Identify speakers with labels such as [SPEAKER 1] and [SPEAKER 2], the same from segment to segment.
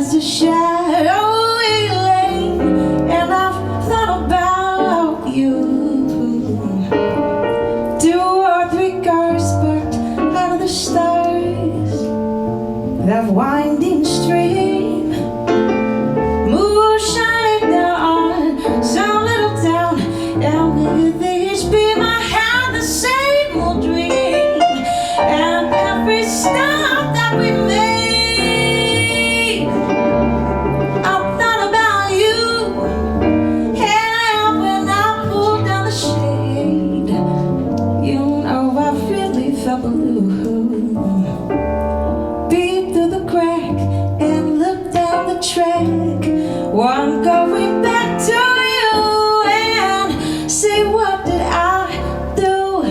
[SPEAKER 1] as a shadowy lane, and I've thought about you. 2 or 3 cars parked out of the stars, that winding stream, moon shining down on some little town down with HP. I had the same old dream, and every stop that we made, I thought about you. And when I pulled down the shade, you know I really felt blue. Peeped through the crack and looked down the track. Well, I'm going back to you and say, what did I do?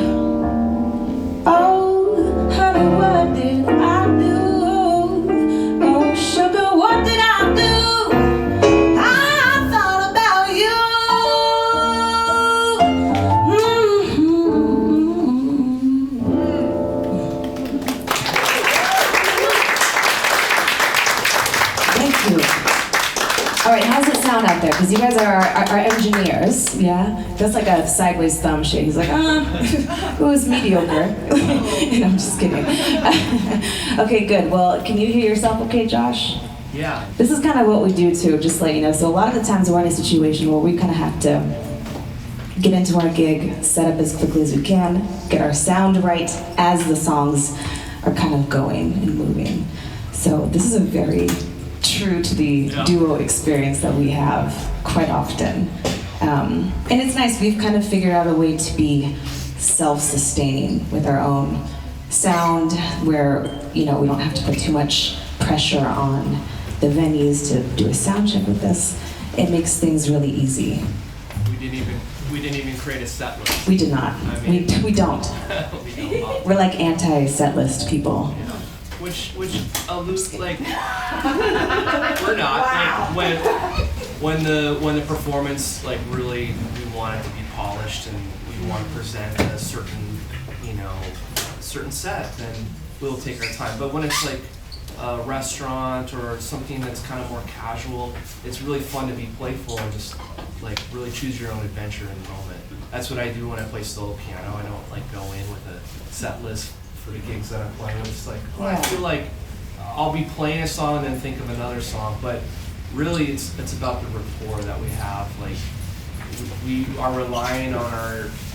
[SPEAKER 1] Oh, honey, what did I do? Oh, sugar, what did I do? I thought about you. Thank you. All right, how's it sound out there? Because you guys are our engineers, yeah? That's like a sideways thumb shake. He's like, it was mediocre. And I'm just kidding. Okay, good. Well, can you hear yourself okay, Josh?
[SPEAKER 2] Yeah.
[SPEAKER 1] This is kind of what we do too, just let you know. So a lot of the times we're in a situation where we kind of have to get into our gig, set up as quickly as we can, get our sound right as the songs are kind of going and moving. So this is a very true to the duo experience that we have quite often. And it's nice, we've kind of figured out a way to be self-sustaining with our own sound, where, you know, we don't have to put too much pressure on the venues to do a sound check with us. It makes things really easy.
[SPEAKER 2] We didn't even create a set list.
[SPEAKER 1] We did not.
[SPEAKER 2] I mean,
[SPEAKER 1] we don't.
[SPEAKER 2] we don't.
[SPEAKER 1] We're like anti-set list people.
[SPEAKER 2] Yeah. Which alludes, like, we're not.
[SPEAKER 1] Wow.
[SPEAKER 2] Like, when the performance, like, really, we want it to be polished and we want to present a certain, certain set, then we'll take our time. But when it's like a restaurant or something that's kind of more casual, it's really fun to be playful and just like really choose your own adventure in the moment. That's what I do when I play solo piano. I don't like go in with a set list for the gigs that I'm playing. I'm just like, I feel like I'll be playing a song and then think of another song, but really it's about the rapport that we have. Like, we are relying on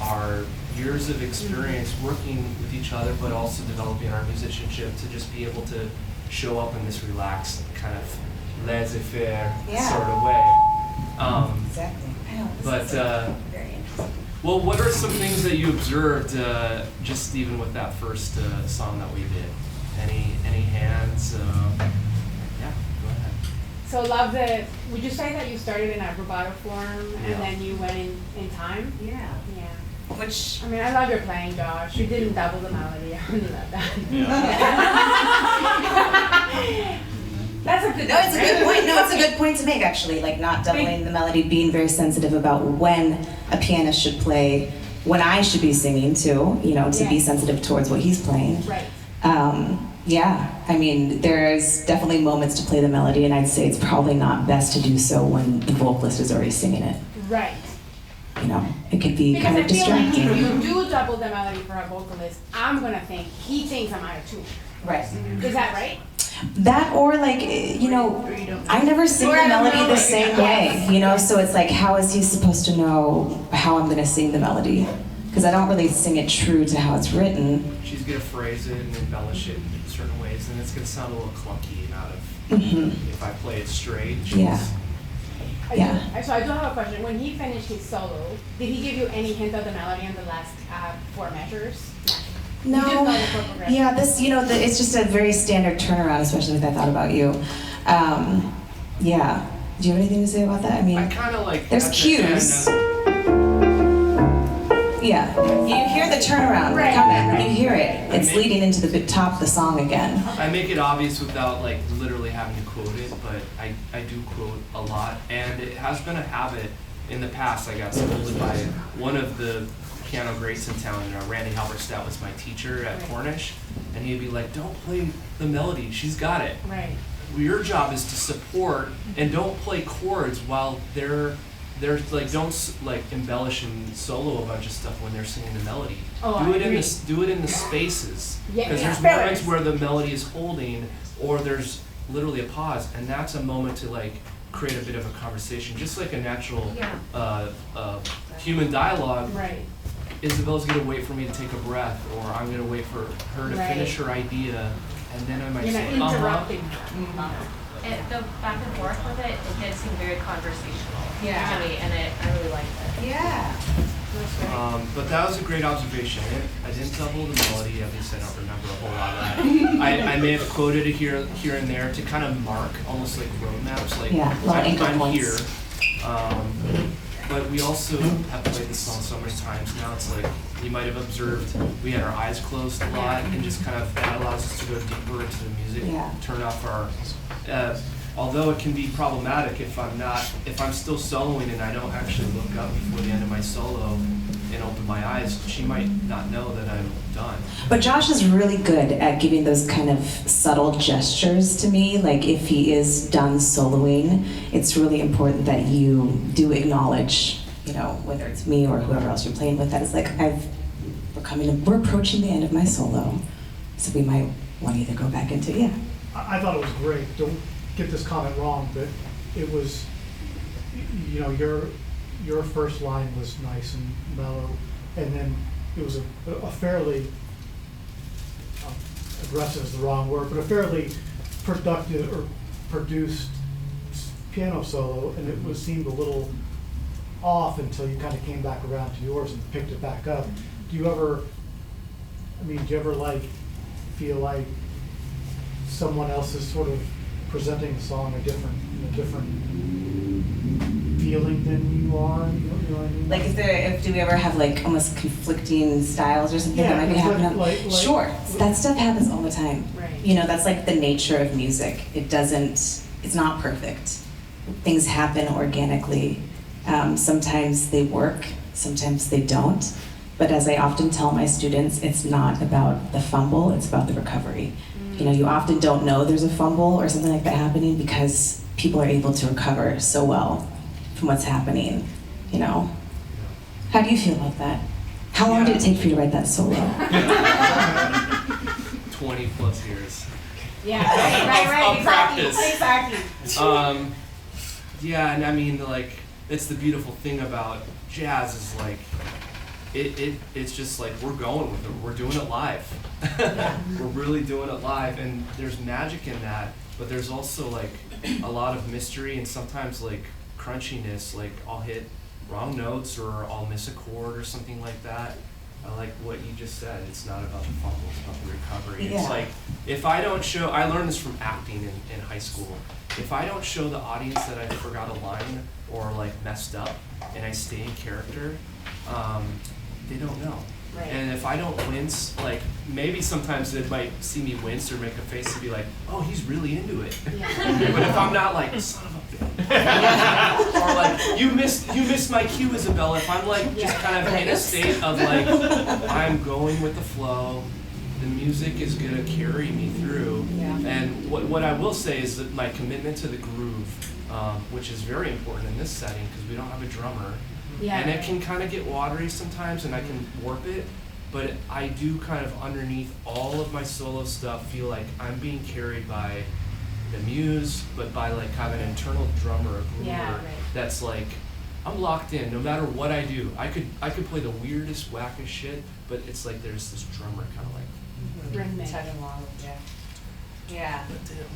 [SPEAKER 2] our years of experience working with each other, but also developing our musicianship to just be able to show up in this relaxed kind of laissez-faire sort of way.
[SPEAKER 1] Exactly.
[SPEAKER 2] But
[SPEAKER 1] very interesting.
[SPEAKER 2] well, what are some things that you observed just even with that first song that we did? Any hands? Yeah, go ahead.
[SPEAKER 3] So would you say that you started in a rubato form and then you went in time?
[SPEAKER 1] Yeah.
[SPEAKER 3] Yeah.
[SPEAKER 1] Which,
[SPEAKER 3] I mean, I love your playing, Josh. You didn't double the melody. I really love that.
[SPEAKER 2] Yeah.
[SPEAKER 3] That's a good
[SPEAKER 1] no, it's a good point. No, it's a good point to make, actually. Like, not doubling the melody, being very sensitive about when a pianist should play, when I should be singing too, to be sensitive towards what he's playing.
[SPEAKER 3] Right.
[SPEAKER 1] Yeah, I mean, there's definitely moments to play the melody, and I'd say it's probably not best to do so when the vocalist is already singing it.
[SPEAKER 3] Right.
[SPEAKER 1] It could be kind of distracting.
[SPEAKER 3] Because I feel like if you do double the melody for a vocalist, I'm going to think he thinks I'm out of tune.
[SPEAKER 1] Right.
[SPEAKER 3] Is that right?
[SPEAKER 1] That, or like, I never sing the melody the same way, so it's like, how is he supposed to know how I'm gonna sing the melody? Because I don't really sing it true to how it's written.
[SPEAKER 2] She's gonna phrase it and embellish it in certain ways, and it's gonna sound a little clunky and out of, if I play it straight.
[SPEAKER 3] So I do have a question. When he finished his solo, did he give you any hint of the melody in the last 4 measures?
[SPEAKER 1] No. Yeah, this, it's just a very standard turnaround, especially with I Thought About You. Yeah. Do you have anything to say about that? I mean,
[SPEAKER 2] I kind of like
[SPEAKER 1] there's cues. Yeah. You hear the turnaround.
[SPEAKER 3] Right.
[SPEAKER 1] You hear it. It's leading into the top of the song again.
[SPEAKER 2] I make it obvious without like literally having to quote it, but I do quote a lot, and it has been a habit in the past. I got scolded by one of the piano greats in town, Randy Halberstadt was my teacher at Cornish, and he'd be like, don't play the melody, she's got it.
[SPEAKER 3] Right.
[SPEAKER 2] your job is to support and don't play chords while they're like, don't like embellish and solo a bunch of stuff when they're singing the melody.
[SPEAKER 3] Oh,
[SPEAKER 2] do
[SPEAKER 3] I
[SPEAKER 2] it in
[SPEAKER 3] agree.
[SPEAKER 2] do it in the spaces,
[SPEAKER 3] Yeah,
[SPEAKER 2] because
[SPEAKER 3] yeah.
[SPEAKER 2] there's moments where the melody is holding, or there's literally a pause, and that's a moment to like create a bit of a conversation, just like a natural human dialogue.
[SPEAKER 3] Right.
[SPEAKER 2] Isabella's gonna wait for me to take a breath, or I'm gonna wait for her to
[SPEAKER 3] Right.
[SPEAKER 2] finish her idea, and then I might
[SPEAKER 3] You're
[SPEAKER 2] say,
[SPEAKER 3] not interrupting.
[SPEAKER 4] The back and forth with it did seem very conversational
[SPEAKER 1] Yeah.
[SPEAKER 4] to me, and I really liked it.
[SPEAKER 1] Yeah.
[SPEAKER 3] That's great.
[SPEAKER 2] But that was a great observation. I didn't double the melody, at least I don't remember a whole lot of that. I may have quoted it here and there to kind of mark almost like roadmaps, like
[SPEAKER 1] Yeah, a lot of anchor
[SPEAKER 2] I'm
[SPEAKER 1] points.
[SPEAKER 2] here. But we also have played this song so many times now, it's like, you might have observed, we had our eyes closed a lot, and just kind of, that allows us to go deeper into the music,
[SPEAKER 1] Yeah.
[SPEAKER 2] turn off our, although it can be problematic if I'm still soloing and I don't actually look up before the end of my solo and open my eyes, she might not know that I'm done.
[SPEAKER 1] But Josh is really good at giving those kind of subtle gestures to me. Like if he is done soloing, it's really important that you do acknowledge, you know, whether it's me or whoever else you're playing with, that it's like we're approaching the end of my solo, so we might want to either go back into
[SPEAKER 5] I thought it was great. Don't get this comment wrong, but it was, you know, your first line was nice and mellow, and then it was a fairly, aggressive is the wrong word, but a fairly productive or produced piano solo, and it seemed a little off until you kind of came back around to yours and picked it back up. Do you ever like feel like someone else is sort of presenting the song in a different feeling than you are? You know what I mean?
[SPEAKER 1] Like do we ever have like almost conflicting styles or something that might be
[SPEAKER 5] it's
[SPEAKER 1] happening?
[SPEAKER 5] like-
[SPEAKER 1] Sure, that stuff happens all the time.
[SPEAKER 3] Right.
[SPEAKER 1] You know, that's like the nature of music. It's not perfect. Things happen organically. Sometimes they work, sometimes they don't. But as I often tell my students, it's not about the fumble, it's about the recovery. You know, you often don't know there's a fumble or something like that happening because people are able to recover so well from what's happening, you know. How do you feel about that? How long did it take for you to write that solo?
[SPEAKER 2] 20 plus years.
[SPEAKER 3] Yeah, right,
[SPEAKER 2] Of practice.
[SPEAKER 3] Exactly.
[SPEAKER 2] Yeah, and I mean, like, it's the beautiful thing about jazz is like, it's just like we're going with it. We're doing it live. We're really doing it live, and there's magic in that. But there's also like a lot of mystery and sometimes like crunchiness. Like I'll hit wrong notes or I'll miss a chord or something like that. I like what you just said. It's not about the fumble, it's about the recovery.
[SPEAKER 1] Yeah.
[SPEAKER 2] It's like, if I don't show, I learned this from acting in high school. If I don't show the audience that I forgot a line or like messed up and I stay in character, they don't know.
[SPEAKER 3] Right.
[SPEAKER 2] And if I don't wince, like maybe sometimes they might see me wince or make a face to be like, oh, he's really into it.
[SPEAKER 3] Yeah.
[SPEAKER 2] But if I'm not like, son of a bitch, or like, you missed my cue, Isabella. If I'm like just kind of in a state of like, I'm going with the flow, the music is gonna carry me through.
[SPEAKER 3] Yeah.
[SPEAKER 2] And what I will say is that my commitment to the groove, which is very important in this setting because we don't have a drummer.
[SPEAKER 3] Yeah.
[SPEAKER 2] And it can kind of get watery sometimes and I can warp it, but I do kind of underneath all of my solo stuff feel like I'm being carried by the muse, but by like kind of an internal drummer, a groover,
[SPEAKER 3] Yeah, right.
[SPEAKER 2] that's like, I'm locked in no matter what I do. I could play the weirdest, wackest shit, but it's like there's this drummer kind of like,
[SPEAKER 3] Rhythmic.
[SPEAKER 4] Tugging along, yeah.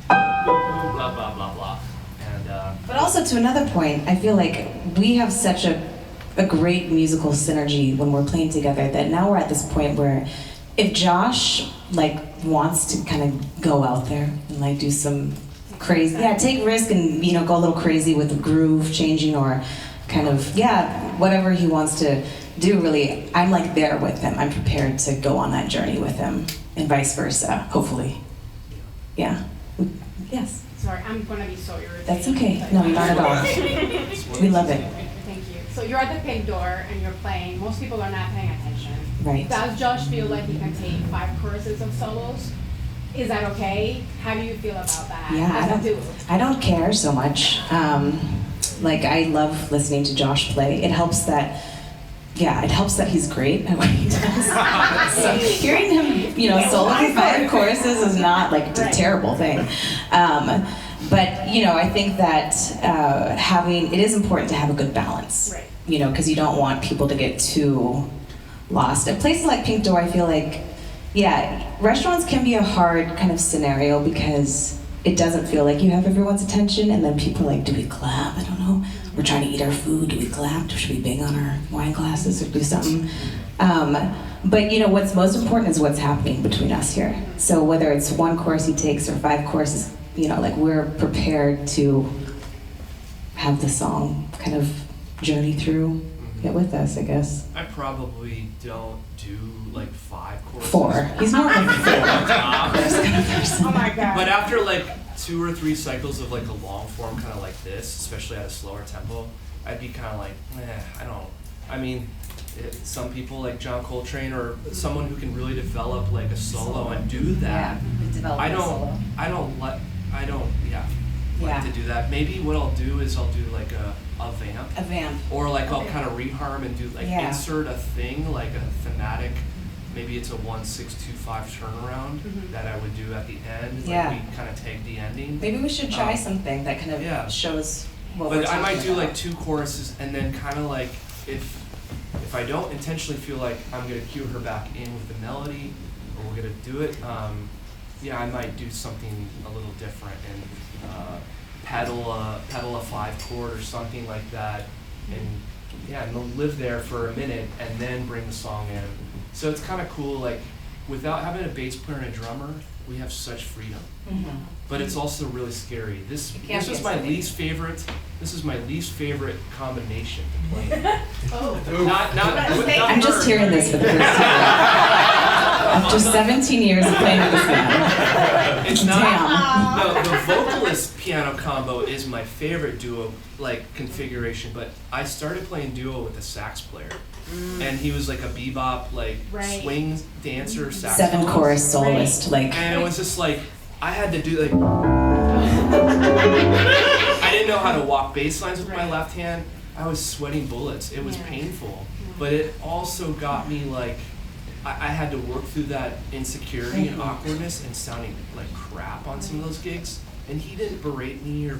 [SPEAKER 2] blah, blah, blah, blah. And,
[SPEAKER 1] But also to another point, I feel like we have such a great musical synergy when we're playing together that now we're at this point where if Josh like wants to kind of go out there and like do some crazy, take risk and go a little crazy with the groove changing or kind of whatever he wants to do, really, I'm like there with him. I'm prepared to go on that journey with him and vice versa, hopefully. Yeah. Yes.
[SPEAKER 3] Sorry, I'm gonna be so irritated.
[SPEAKER 1] That's okay. No, not at all. We love it.
[SPEAKER 3] Thank you. So you're at the pink door and you're playing. Most people are not paying attention.
[SPEAKER 1] Right.
[SPEAKER 3] Does Josh feel like he can take 5 choruses of solos? is that okay? How do you feel about that?
[SPEAKER 1] Yeah,
[SPEAKER 3] as a duo?
[SPEAKER 1] I don't care so much. Like, I love listening to Josh play. It helps that he's great at what he does. So hearing him, solo for 5 choruses is not like a terrible thing. But I think that it is important to have a good balance.
[SPEAKER 3] Right.
[SPEAKER 1] Because you don't want people to get too lost. At places like Pink Door, I feel like, restaurants can be a hard kind of scenario because it doesn't feel like you have everyone's attention, and then people are like, do we clap? I don't know. We're trying to eat our food. Do we clap? Should we bang on our wine glasses or do something? But what's most important is what's happening between us here. So whether it's 1 course he takes or 5 courses, we're prepared to have the song kind of journey through it with us, I guess.
[SPEAKER 2] I probably don't do like 5 courses.
[SPEAKER 1] 4. He's more like 4.
[SPEAKER 3] Oh my God.
[SPEAKER 2] But after like 2 or 3 cycles of like a long form kind of like this, especially at a slower tempo, I'd be kind of like, some people like John Coltrane or someone who can really develop like a solo and do that. I don't like to do that. Maybe what I'll do is I'll do like a vamp.
[SPEAKER 1] A vamp.
[SPEAKER 2] Or like I'll kind of reharm and do like insert a thing, like a thematic, maybe it's a 1-6-2-5 turnaround that I would do at the end.
[SPEAKER 1] Yeah.
[SPEAKER 2] Like we kind of take the ending.
[SPEAKER 1] Maybe we should try something that kind of shows what we're
[SPEAKER 2] But I
[SPEAKER 1] talking
[SPEAKER 2] might do
[SPEAKER 1] about.
[SPEAKER 2] like 2 choruses and then kind of like if I don't intentionally feel like I'm gonna cue her back in with the melody or we're gonna do it, I might do something a little different and pedal a 5 chord or something like that, and they'll live there for a minute and then bring the song in. So it's kind of cool, like without having a bass player and a drummer, we have such freedom. But it's also really scary. This is my least favorite. This is my least favorite combination to play.
[SPEAKER 1] I'm just hearing this for the first time. After 17 years of playing with this band.
[SPEAKER 2] It's not. The vocalist piano combo is my favorite duo configuration, but I started playing duo with a sax player. And he was like a bebop, swing dancer, saxophonist.
[SPEAKER 1] 7 chorus soloist,
[SPEAKER 2] And it was just like, I had to do I didn't know how to walk bass lines with my left hand. I was sweating bullets. It was painful. But it also got me I had to work through that insecurity and awkwardness and sounding like crap on some of those gigs. And he didn't berate me or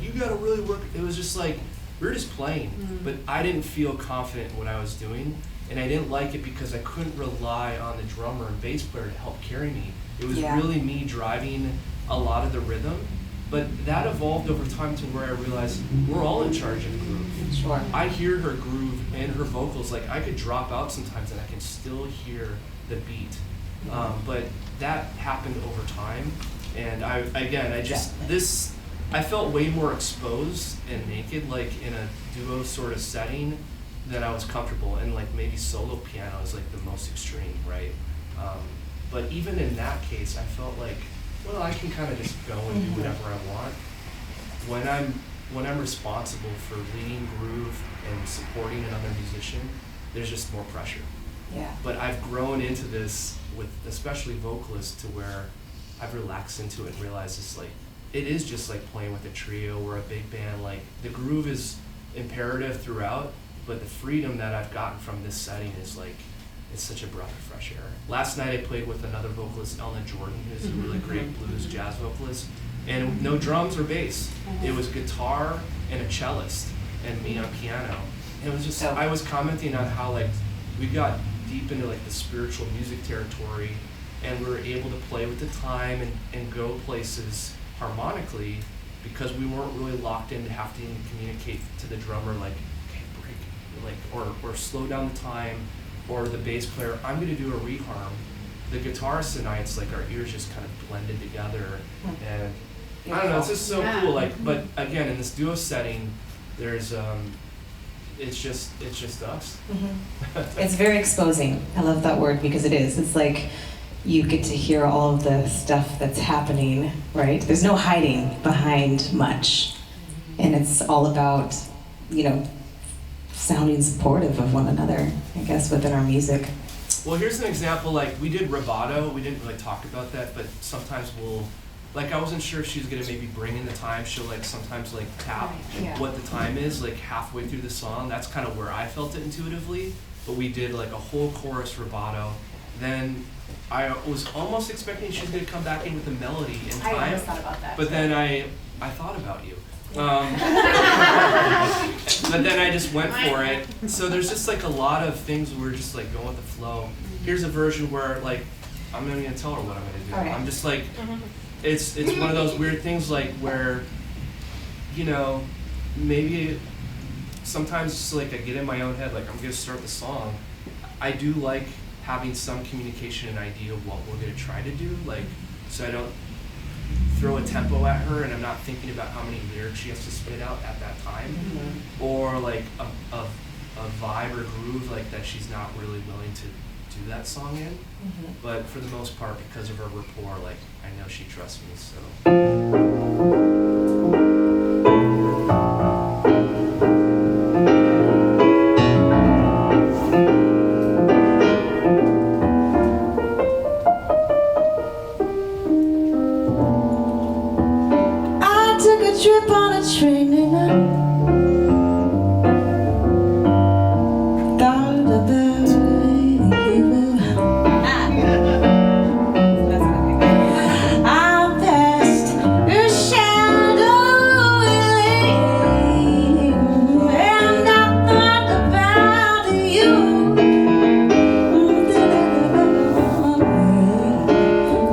[SPEAKER 2] you gotta really work. It was just we were just playing, but I didn't feel confident in what I was doing, and I didn't like it because I couldn't rely on the drummer and bass player to help carry me. It was really me driving a lot of the rhythm, but that evolved over time to where I realized we're all in charge of the groove.
[SPEAKER 1] Sure.
[SPEAKER 2] I hear her groove and her vocals, I could drop out sometimes and I can still hear the beat. But that happened over time, and I felt way more exposed and naked, in a duo sort of setting than I was comfortable. And maybe solo piano is the most extreme, right? But even in that case, I felt I can kind of just go and do whatever I want. When I'm responsible for leading groove and supporting another musician, there's just more pressure.
[SPEAKER 1] Yeah.
[SPEAKER 2] But I've grown into this with especially vocalists to where I've relaxed into it and realized it is just like playing with a trio or a big band. The groove is imperative throughout, but the freedom that I've gotten from this setting is it's such a breath of fresh air. Last night I played with another vocalist, Elna Jordan, who's a really great blues jazz vocalist, and no drums or bass. It was guitar and a cellist and me on piano. And it was just, I was commenting on how we got deep into the spiritual music territory, and we were able to play with the time and go places harmonically because we weren't really locked into having to communicate to the drummer okay, break, or slow down the time, or the bass player, I'm gonna do a reharm. The guitarist tonight, it's our ears just kind of blended together, and I don't know, it's just so cool. But again, in this duo setting, there's it's just us.
[SPEAKER 1] It's very exposing. I love that word because it is. It's you get to hear all of the stuff that's happening, right? There's no hiding behind much. And it's all about, sounding supportive of one another, I guess, within our music.
[SPEAKER 2] Well, here's an example, like, we did rubato, we didn't really talk about that, but sometimes we'll, like, I wasn't sure if she was gonna maybe bring in the time, she'll like sometimes like tap
[SPEAKER 1] Yeah.
[SPEAKER 2] what the time is, like halfway through the song, that's kind of where I felt it intuitively, but we did like a whole chorus rubato, then I was almost expecting she was gonna come back in with the melody in
[SPEAKER 3] I
[SPEAKER 2] time,
[SPEAKER 3] always thought about that.
[SPEAKER 2] but then I thought about you. But then I just went for it. So there's just like a lot of things where we're just like going with the flow. Here's a version where like I'm not even gonna tell her what I'm gonna do.
[SPEAKER 1] Okay.
[SPEAKER 2] I'm just like it's one of those weird things like where, you know, maybe sometimes it's like I get in my own head like I'm gonna start the song. I do like having some communication and idea of what we're gonna try to do, like so I don't throw a tempo at her and I'm not thinking about how many lyrics she has to spit out at that time, or like a vibe or groove like that she's not really willing to do that song in. But for the most part, because of her rapport, like I know she trusts me, so.
[SPEAKER 1] Trip on a train and I thought about I passed your shadow and I thought about you.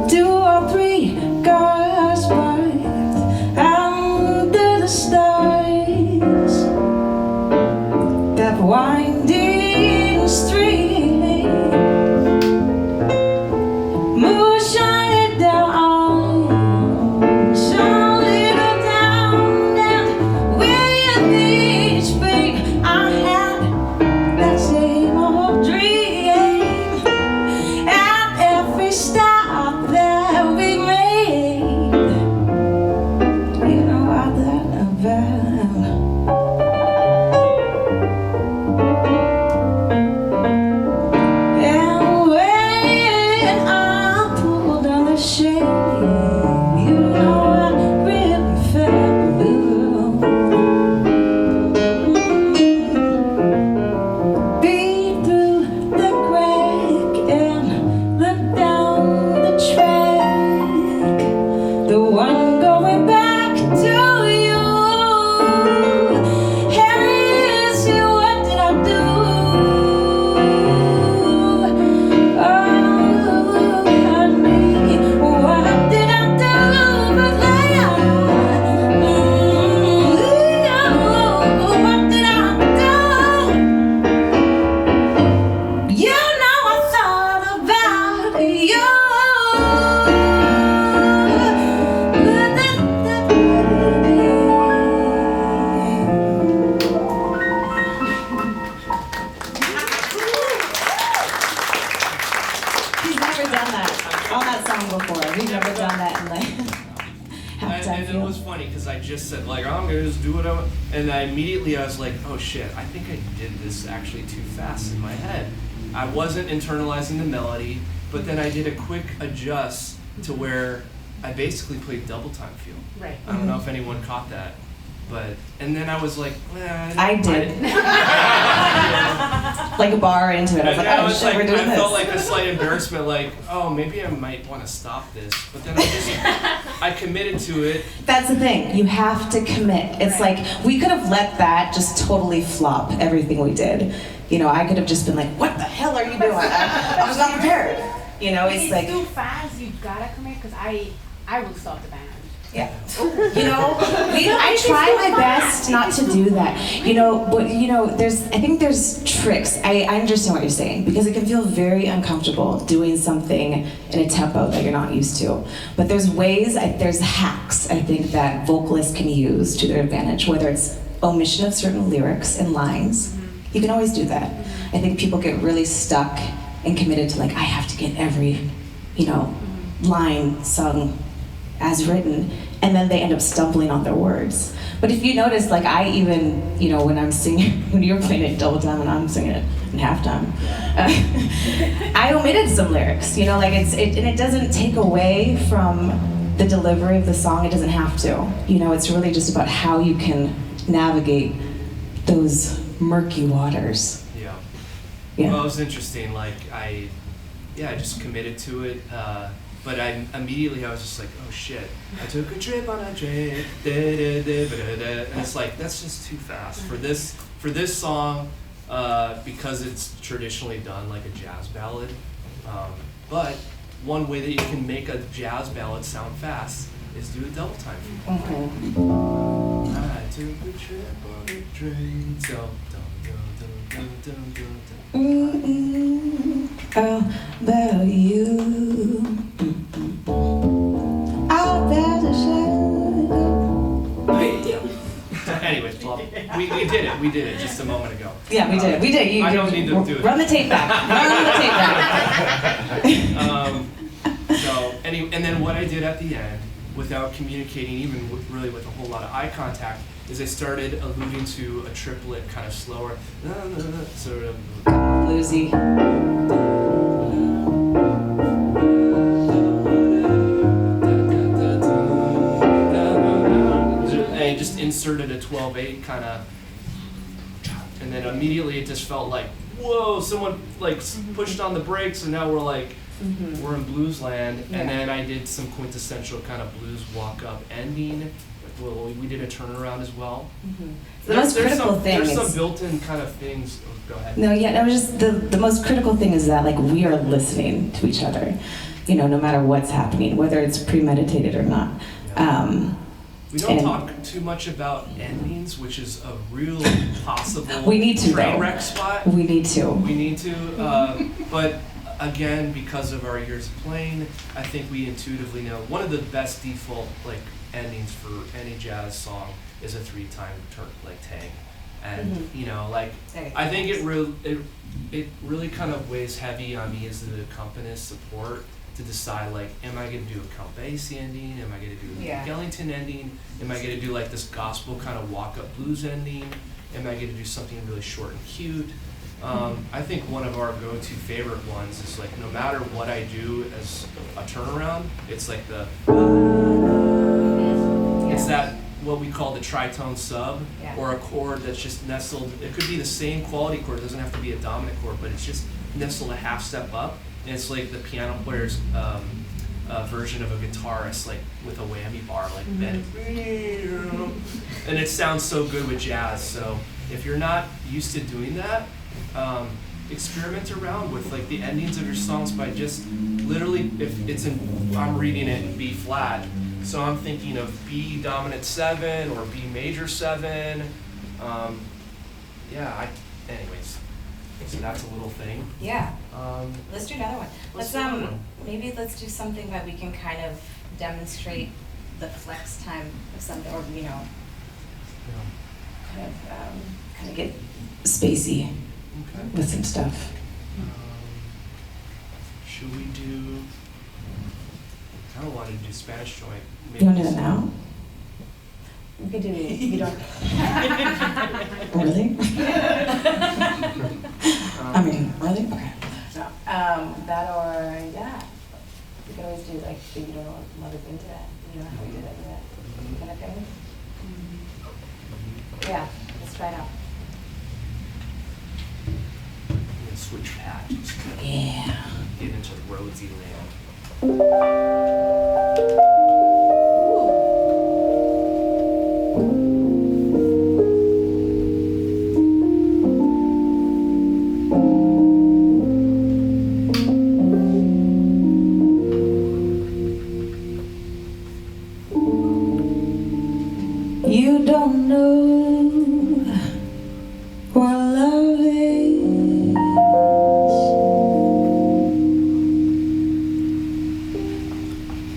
[SPEAKER 1] 2 or 3 cars parked under the stars, that winding street, moon shining down, shine little down, and with each beat I had that same old dream, at every stop that we made. You know I thought about. And when I pulled on the shade, you know I really felt blue. Beat through the crack and look down the track, the one going back to you. Harris, what did I do? Oh, honey, what did I do but lay on? What did I do? You know I thought about you. He's never done that on that song before. We've never done that in like halftime
[SPEAKER 2] And it
[SPEAKER 1] feel.
[SPEAKER 2] was funny because I just said like, oh, I'm gonna just do what I want, and I immediately was like, oh shit, I think I did this actually too fast in my head. I wasn't internalizing the melody, but then I did a quick adjust to where I basically played double time feel.
[SPEAKER 3] Right.
[SPEAKER 2] I don't know if anyone caught that, but and then I was like,
[SPEAKER 1] I did. Like a bar into it. I was like, oh shit, we're doing
[SPEAKER 2] I
[SPEAKER 1] this.
[SPEAKER 2] felt like a slight embarrassment, like, oh, maybe I might want to stop this. But then I committed to it.
[SPEAKER 1] That's the thing. You have to commit. It's
[SPEAKER 3] Right.
[SPEAKER 1] like we could have let that just totally flop everything we did. You know, I could have just been like, "What the hell are you doing?" I was not prepared. You know,
[SPEAKER 3] When
[SPEAKER 1] it's
[SPEAKER 3] it's
[SPEAKER 1] like,
[SPEAKER 3] too fast, you gotta commit, because I will stop the band.
[SPEAKER 1] yeah. You know, I try my best not to do that. You know, but you know, I think there's tricks. I understand what you're saying because it can feel very uncomfortable doing something in a tempo that you're not used to. But there's ways, there's hacks I think that vocalists can use to their advantage, whether it's omission of certain lyrics and lines. You can always do that. I think people get really stuck and committed to like, I have to get every, you know, line sung as written, and then they end up stumbling on their words. But if you notice, like I even, when I'm singing, when you're playing it double time and I'm singing it in halftime, I omitted some lyrics, like and it doesn't take away from the delivery of the song. It doesn't have to. It's really just about how you can navigate those murky waters.
[SPEAKER 2] Yeah.
[SPEAKER 1] Yeah.
[SPEAKER 2] Well, it was interesting. Like I just committed to it. But I was just like, oh shit, I took a trip on a train, and it's like, that's just too fast for this song, because it's traditionally done like a jazz ballad. But one way that you can make a jazz ballad sound fast is do a double time.
[SPEAKER 1] Mm-hmm.
[SPEAKER 2] I took a trip on a train, so
[SPEAKER 1] How about you? I'll bet a
[SPEAKER 2] Anyways, well, we did it just a moment ago.
[SPEAKER 1] Yeah, we did.
[SPEAKER 2] I don't need to do it.
[SPEAKER 1] Run the tape back.
[SPEAKER 2] And then what I did at the end, without communicating even really with a whole lot of eye contact, is I started alluding to a triplet kind of slower, sort of
[SPEAKER 1] Bluesy.
[SPEAKER 2] And just inserted a 12/8 kind of, and then immediately it just felt like, whoa, someone like pushed on the brakes, and now we're like, we're in blues land.
[SPEAKER 1] Yeah.
[SPEAKER 2] And then I did some quintessential kind of blues walk-up ending. Well, we did a turnaround as well.
[SPEAKER 1] The most critical thing
[SPEAKER 2] there's
[SPEAKER 1] is
[SPEAKER 2] some built-in kind of things. Oh, go ahead.
[SPEAKER 1] no, yeah, no, just the most critical thing is that like we are listening to each other, no matter what's happening, whether it's premeditated or not.
[SPEAKER 2] We don't talk too much about endings, which is a real possible
[SPEAKER 1] We need to,
[SPEAKER 2] train
[SPEAKER 1] though.
[SPEAKER 2] wreck spot.
[SPEAKER 1] We need to.
[SPEAKER 2] We need to, but again, because of our years of playing, I think we intuitively know one of the best default like endings for any jazz song is a 3-time turn like tang, and I think it really kind of weighs heavy on me as the accompanist support to decide like, am I going to do a Count Basie ending? Am I going to do a Ellington ending? Am I going to do like this gospel kind of walk-up blues ending? Am I going to do something really short and cute? I think one of our go-to favorite ones is like, no matter what I do as a turnaround, it's like it's that what we call the tritone sub, or a chord that's just nestled. It could be the same quality chord. It doesn't have to be a dominant chord, but it's just nestled a half step up. And it's like the piano player's version of a guitarist, like with a whammy bar, like and it sounds so good with jazz. So if you're not used to doing that, experiment around with like the endings of your songs by just literally, if it's I'm reading it in B flat, so I'm thinking of B dominant 7 or B major 7. Anyways, so that's a little thing.
[SPEAKER 6] Yeah. Let's do another one.
[SPEAKER 2] Let's do another one.
[SPEAKER 6] Maybe let's do something that we can kind of demonstrate the flex time of something, or
[SPEAKER 1] kind of get spacey
[SPEAKER 2] Okay.
[SPEAKER 1] with some stuff.
[SPEAKER 2] Should we do? I don't want to do Spanish joint.
[SPEAKER 1] You want to do that now?
[SPEAKER 6] we could do. You don't.
[SPEAKER 1] Really? I mean, really? Okay.
[SPEAKER 6] No. That or we could always do like if you don't want to into that. You know how we did that kind of thing. Yeah. Let's try it out.
[SPEAKER 2] Switch path. Just kind of
[SPEAKER 1] Yeah.
[SPEAKER 2] get into the roadsy land.
[SPEAKER 1] You don't know what love is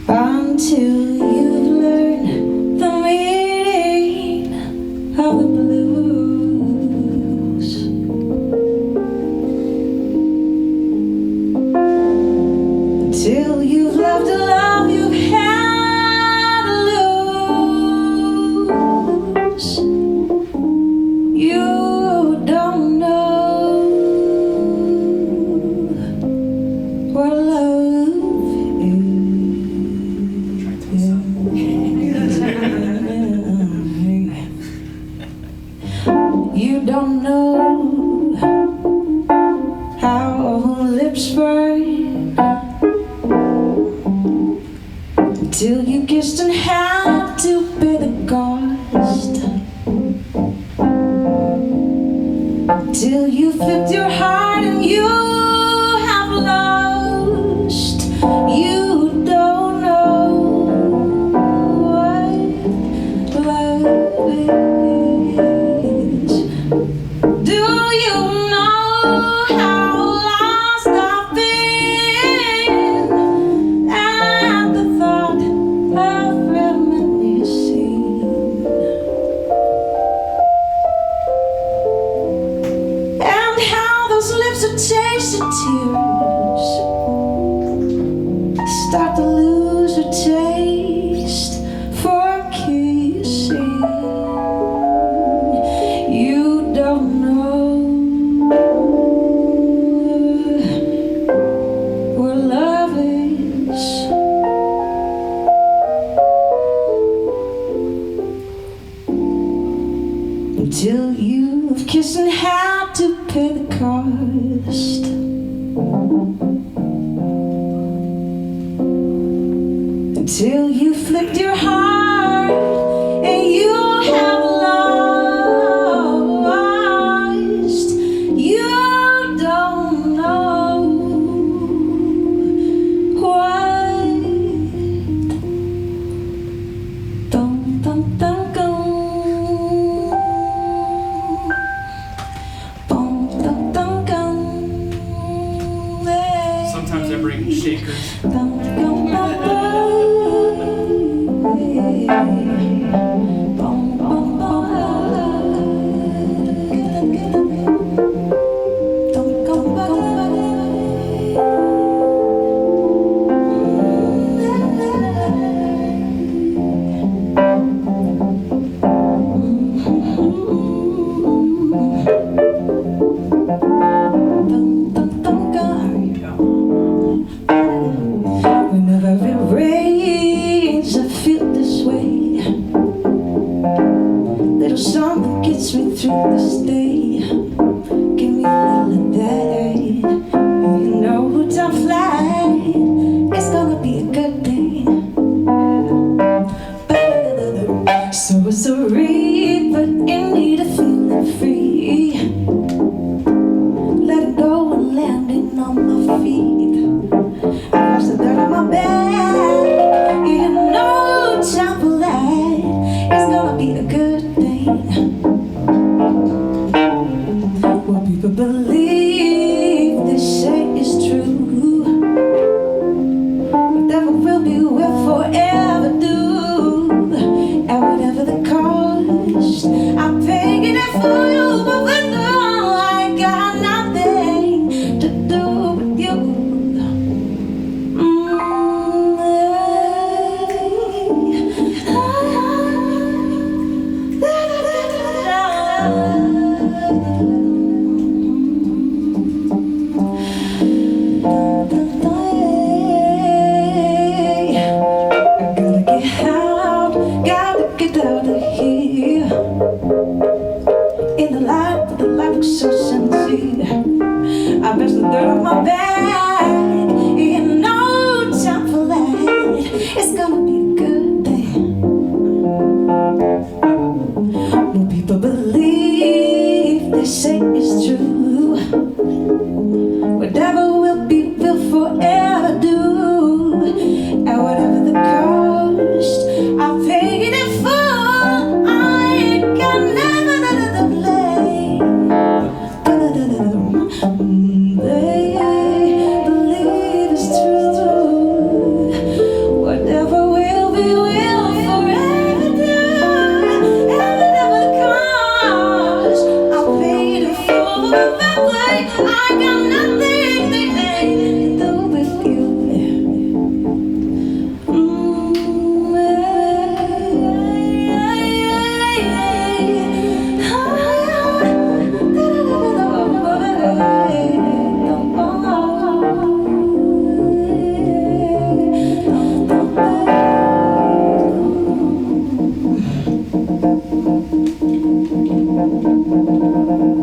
[SPEAKER 1] until you've learned the meaning of the blues. Until you've loved a love you've had to lose. don't know how lips burn till you kissed and had to pay the cost, till you flipped your heart and you have lost. You don't know what love is. Do you know how lost I've been at the thought of reminiscing, and how those lips are tasting tears start to lose their taste for kissing? You don't know what love is. Until you've kissed and had to pay the cost, until you flipped your heart and you have lost. You don't know what. Dum dum dum dum. Bum dum dum dum.
[SPEAKER 2] Sometimes I bring shakers.
[SPEAKER 1] Dum dum dum dum. Bum bum bum. Dum dum dum. Whenever it rains, I feel this way. Little something gets me through this day. Give me a little of that. You know time flies. It's gonna be a good day. So sorry, but in need of feeling free. Let it go and landing on my feet. I wash the dirt on my back. You know time for that. It's gonna be a good thing. What people believe they say is true. Whatever will be will forever do. And whatever the cost, I'm paying it for you. But with all I got nothing to do with you. Gotta get out of here. In the light looks so sincere. I mess the dirt off my back. You know time for that. It's gonna be a good day. When people believe they say it's true. Whatever will be will forever do. And whatever the cost, I'll pay it in full. I can never blame. They believe it's true. Whatever will be will forever do. And whatever the cost, I'll pay it in full. I got nothing to do with you. Thank you.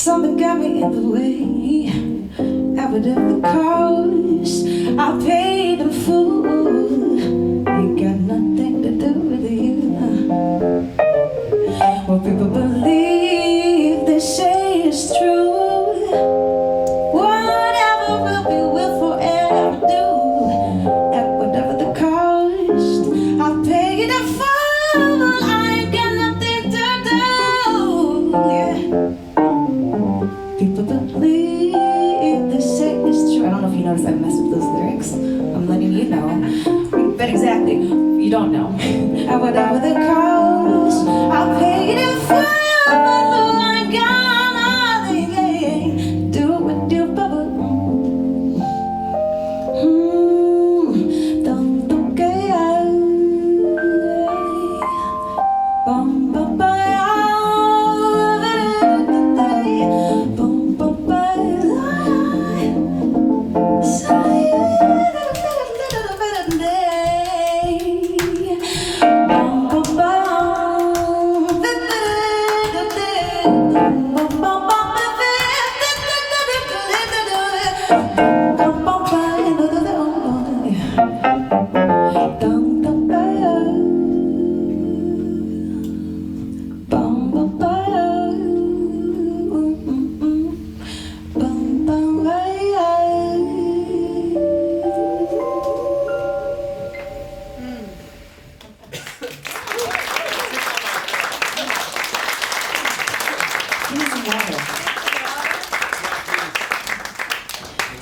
[SPEAKER 1] Something got me in the way. I would have the cost. I paid in full. Ain't got nothing to do with you. What people believe, they say is true. Whatever will be, will forever do. At whatever the cost, I'll pay it in full. I ain't got nothing to do. Yeah. People believe, they say it's true. I don't know if you noticed I messed with those lyrics. I'm letting you know. But exactly, you don't know. At whatever the cost, I'll pay it in full. I ain't got nothing. Do what you bubble. Don't get bum bum bum.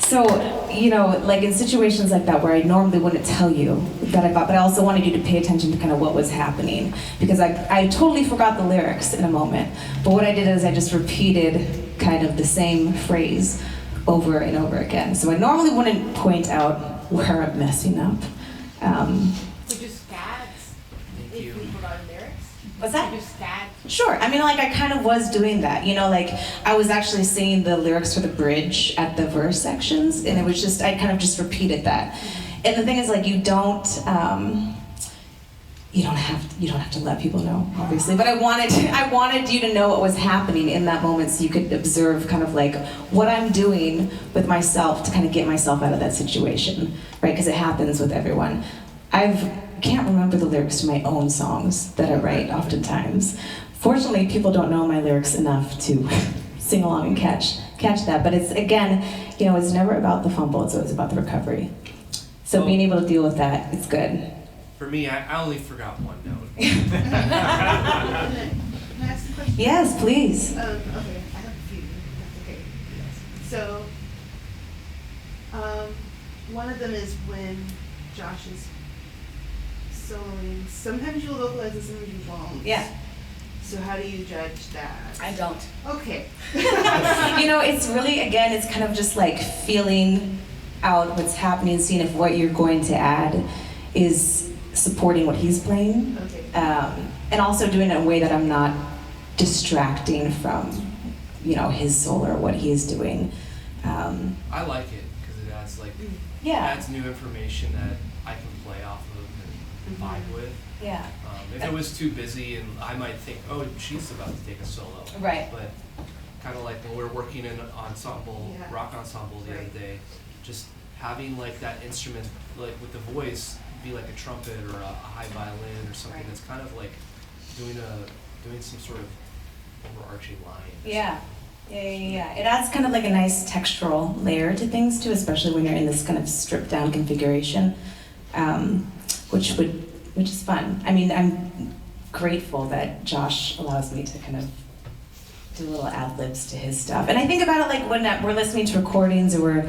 [SPEAKER 1] So, you know, like in situations like that where I normally wouldn't tell you that I thought, but I also wanted you to pay attention to kind of what was happening, because I totally forgot the lyrics in a moment. But what I did is I just repeated kind of the same phrase over and over again. So I normally wouldn't point out where I'm messing up.
[SPEAKER 3] So just scads
[SPEAKER 2] Thank
[SPEAKER 3] if
[SPEAKER 2] you.
[SPEAKER 3] we forgot lyrics?
[SPEAKER 1] What's that?
[SPEAKER 3] So just scads.
[SPEAKER 1] Sure. I mean, like, I kind of was doing that. You know, like, I was actually singing the lyrics for the bridge at the verse sections, and it was just, I kind of just repeated that. And the thing is, like, you don't have to let people know, obviously. But I wanted you to know what was happening in that moment, so you could observe kind of like what I'm doing with myself to kind of get myself out of that situation, right? Because it happens with everyone. I can't remember the lyrics to my own songs that I write oftentimes. Fortunately, people don't know my lyrics enough to sing along and catch that. But it's, again, you know, it's never about the fumble, it's always about the recovery. So being able to deal with that, it's good.
[SPEAKER 2] For me, I only forgot one note.
[SPEAKER 7] Can I ask a question?
[SPEAKER 1] Yes, please.
[SPEAKER 7] Okay, I have a few. That's okay. So, one of them is when Josh is soloing. Sometimes you'll vocalize and sometimes you won't.
[SPEAKER 1] Yeah.
[SPEAKER 7] So how do you judge that?
[SPEAKER 1] I don't.
[SPEAKER 7] Okay.
[SPEAKER 1] You know, it's really, again, it's kind of just like feeling out what's happening, seeing if what you're going to add is supporting what he's playing.
[SPEAKER 7] Okay.
[SPEAKER 1] And also doing it in a way that I'm not distracting from, you know, his solo or what he is doing.
[SPEAKER 2] I like it because it adds like
[SPEAKER 1] Yeah.
[SPEAKER 2] adds new information that I can play off of and vibe with.
[SPEAKER 1] Yeah.
[SPEAKER 2] If it was too busy, and I might think, oh, she's about to take a solo.
[SPEAKER 1] Right.
[SPEAKER 2] But kind of like when we were working in ensemble,
[SPEAKER 7] Yeah.
[SPEAKER 2] rock ensemble the other
[SPEAKER 7] Right.
[SPEAKER 2] day, just having like that instrument, like with the voice, be like a trumpet or a high violin or something
[SPEAKER 7] Right.
[SPEAKER 2] that's kind of like doing some sort of overarching line.
[SPEAKER 1] Yeah. Yeah. It adds kind of like a nice textural layer to things too, especially when you're in this kind of stripped down configuration, which is fun. I mean, I'm grateful that Josh allows me to kind of do little ad libs to his stuff. And I think about it like when we're listening to recordings or we're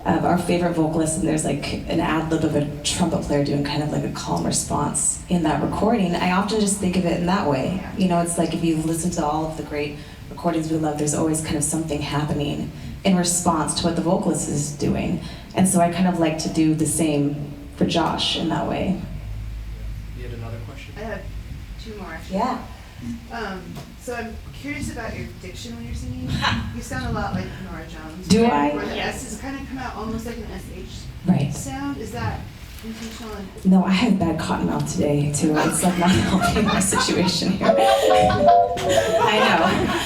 [SPEAKER 1] our favorite vocalist and there's like an ad lib of a trumpet player doing kind of like a calm response in that recording. I often just think of it in that way. You know, it's like if you listen to all of the great recordings we love, there's always kind of something happening in response to what the vocalist is doing. And so I kind of like to do the same for Josh in that way.
[SPEAKER 2] You had another question?
[SPEAKER 7] I have two more actually.
[SPEAKER 1] Yeah.
[SPEAKER 7] So I'm curious about your diction when you're singing. You sound a lot like Nora Jones.
[SPEAKER 1] Do I?
[SPEAKER 7] Where the S's kind of come out almost like an SH
[SPEAKER 1] Right.
[SPEAKER 7] sound. Is that intentional?
[SPEAKER 1] No, I had bad cotton mouth today too. It's like not helping my situation here. I know.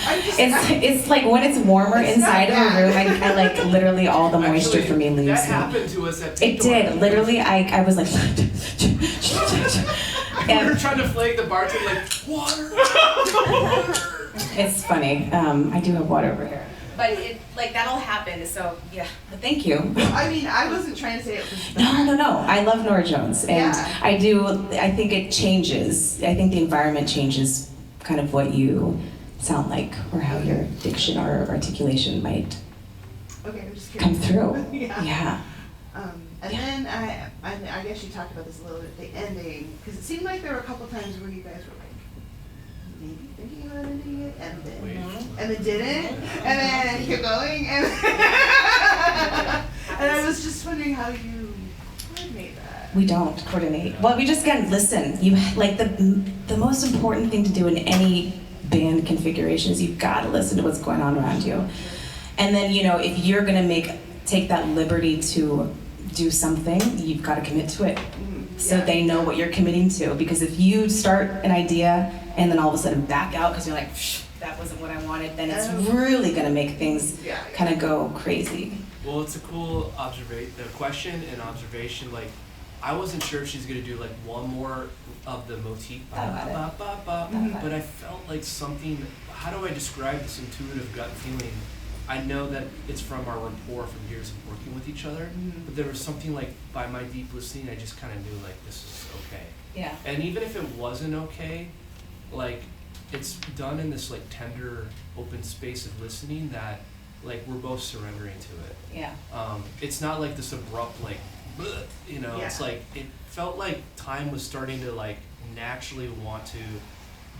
[SPEAKER 7] I
[SPEAKER 1] It's like when it's warmer
[SPEAKER 7] It's
[SPEAKER 1] inside of
[SPEAKER 7] not
[SPEAKER 1] a room, I like literally all the moisture
[SPEAKER 2] Actually,
[SPEAKER 1] for me leaves.
[SPEAKER 2] That happened to us at
[SPEAKER 1] It
[SPEAKER 2] Pink Door.
[SPEAKER 1] did. Literally, I was like,
[SPEAKER 2] We were
[SPEAKER 1] and
[SPEAKER 2] trying to flag the bartender like, water, water.
[SPEAKER 1] it's funny. I do have water over here. But it, like, that'll happen, so, yeah. But thank you.
[SPEAKER 7] I mean, I wasn't trying to say it was bad.
[SPEAKER 1] No. I love Nora Jones. And
[SPEAKER 7] Yeah.
[SPEAKER 1] I think it changes. I think the environment changes kind of what you sound like or how your diction or articulation might
[SPEAKER 7] Okay, I'm just
[SPEAKER 1] come
[SPEAKER 7] curious.
[SPEAKER 1] through.
[SPEAKER 7] Yeah.
[SPEAKER 1] Yeah.
[SPEAKER 7] And then I guess you talked about this a little bit, the ending, because it seemed like there were a couple times where you guys were like, maybe thinking about ending it, and then didn't, and then kept going, and and I was just wondering how you coordinate that.
[SPEAKER 1] We don't coordinate. Well, we just gotta listen. You like the most important thing to do in any band configuration is you've got to listen to what's going on around you. And then, if you're gonna take that liberty to do something, you've got to commit to it. So
[SPEAKER 7] Yeah.
[SPEAKER 1] they know what you're committing to. Because if you start an idea and then all of a sudden back out because you're like, that wasn't what I wanted, then it's really gonna make things kind of go crazy.
[SPEAKER 2] Well, it's a cool the question and observation. Like, I wasn't sure if she's gonna do like one more of the motif,
[SPEAKER 1] Thought about it.
[SPEAKER 2] but I felt like something. How do I describe this intuitive gut feeling? I know that it's from our rapport from years of working with each other, but there was something like by my deep listening, I just kind of knew like this is okay.
[SPEAKER 1] Yeah.
[SPEAKER 2] And even if it wasn't okay, like it's done in this like tender, open space of listening that like we're both surrendering to it.
[SPEAKER 1] Yeah.
[SPEAKER 2] It's not like this abrupt like, bleh, it's
[SPEAKER 7] Yeah.
[SPEAKER 2] like it felt like time was starting to like naturally want to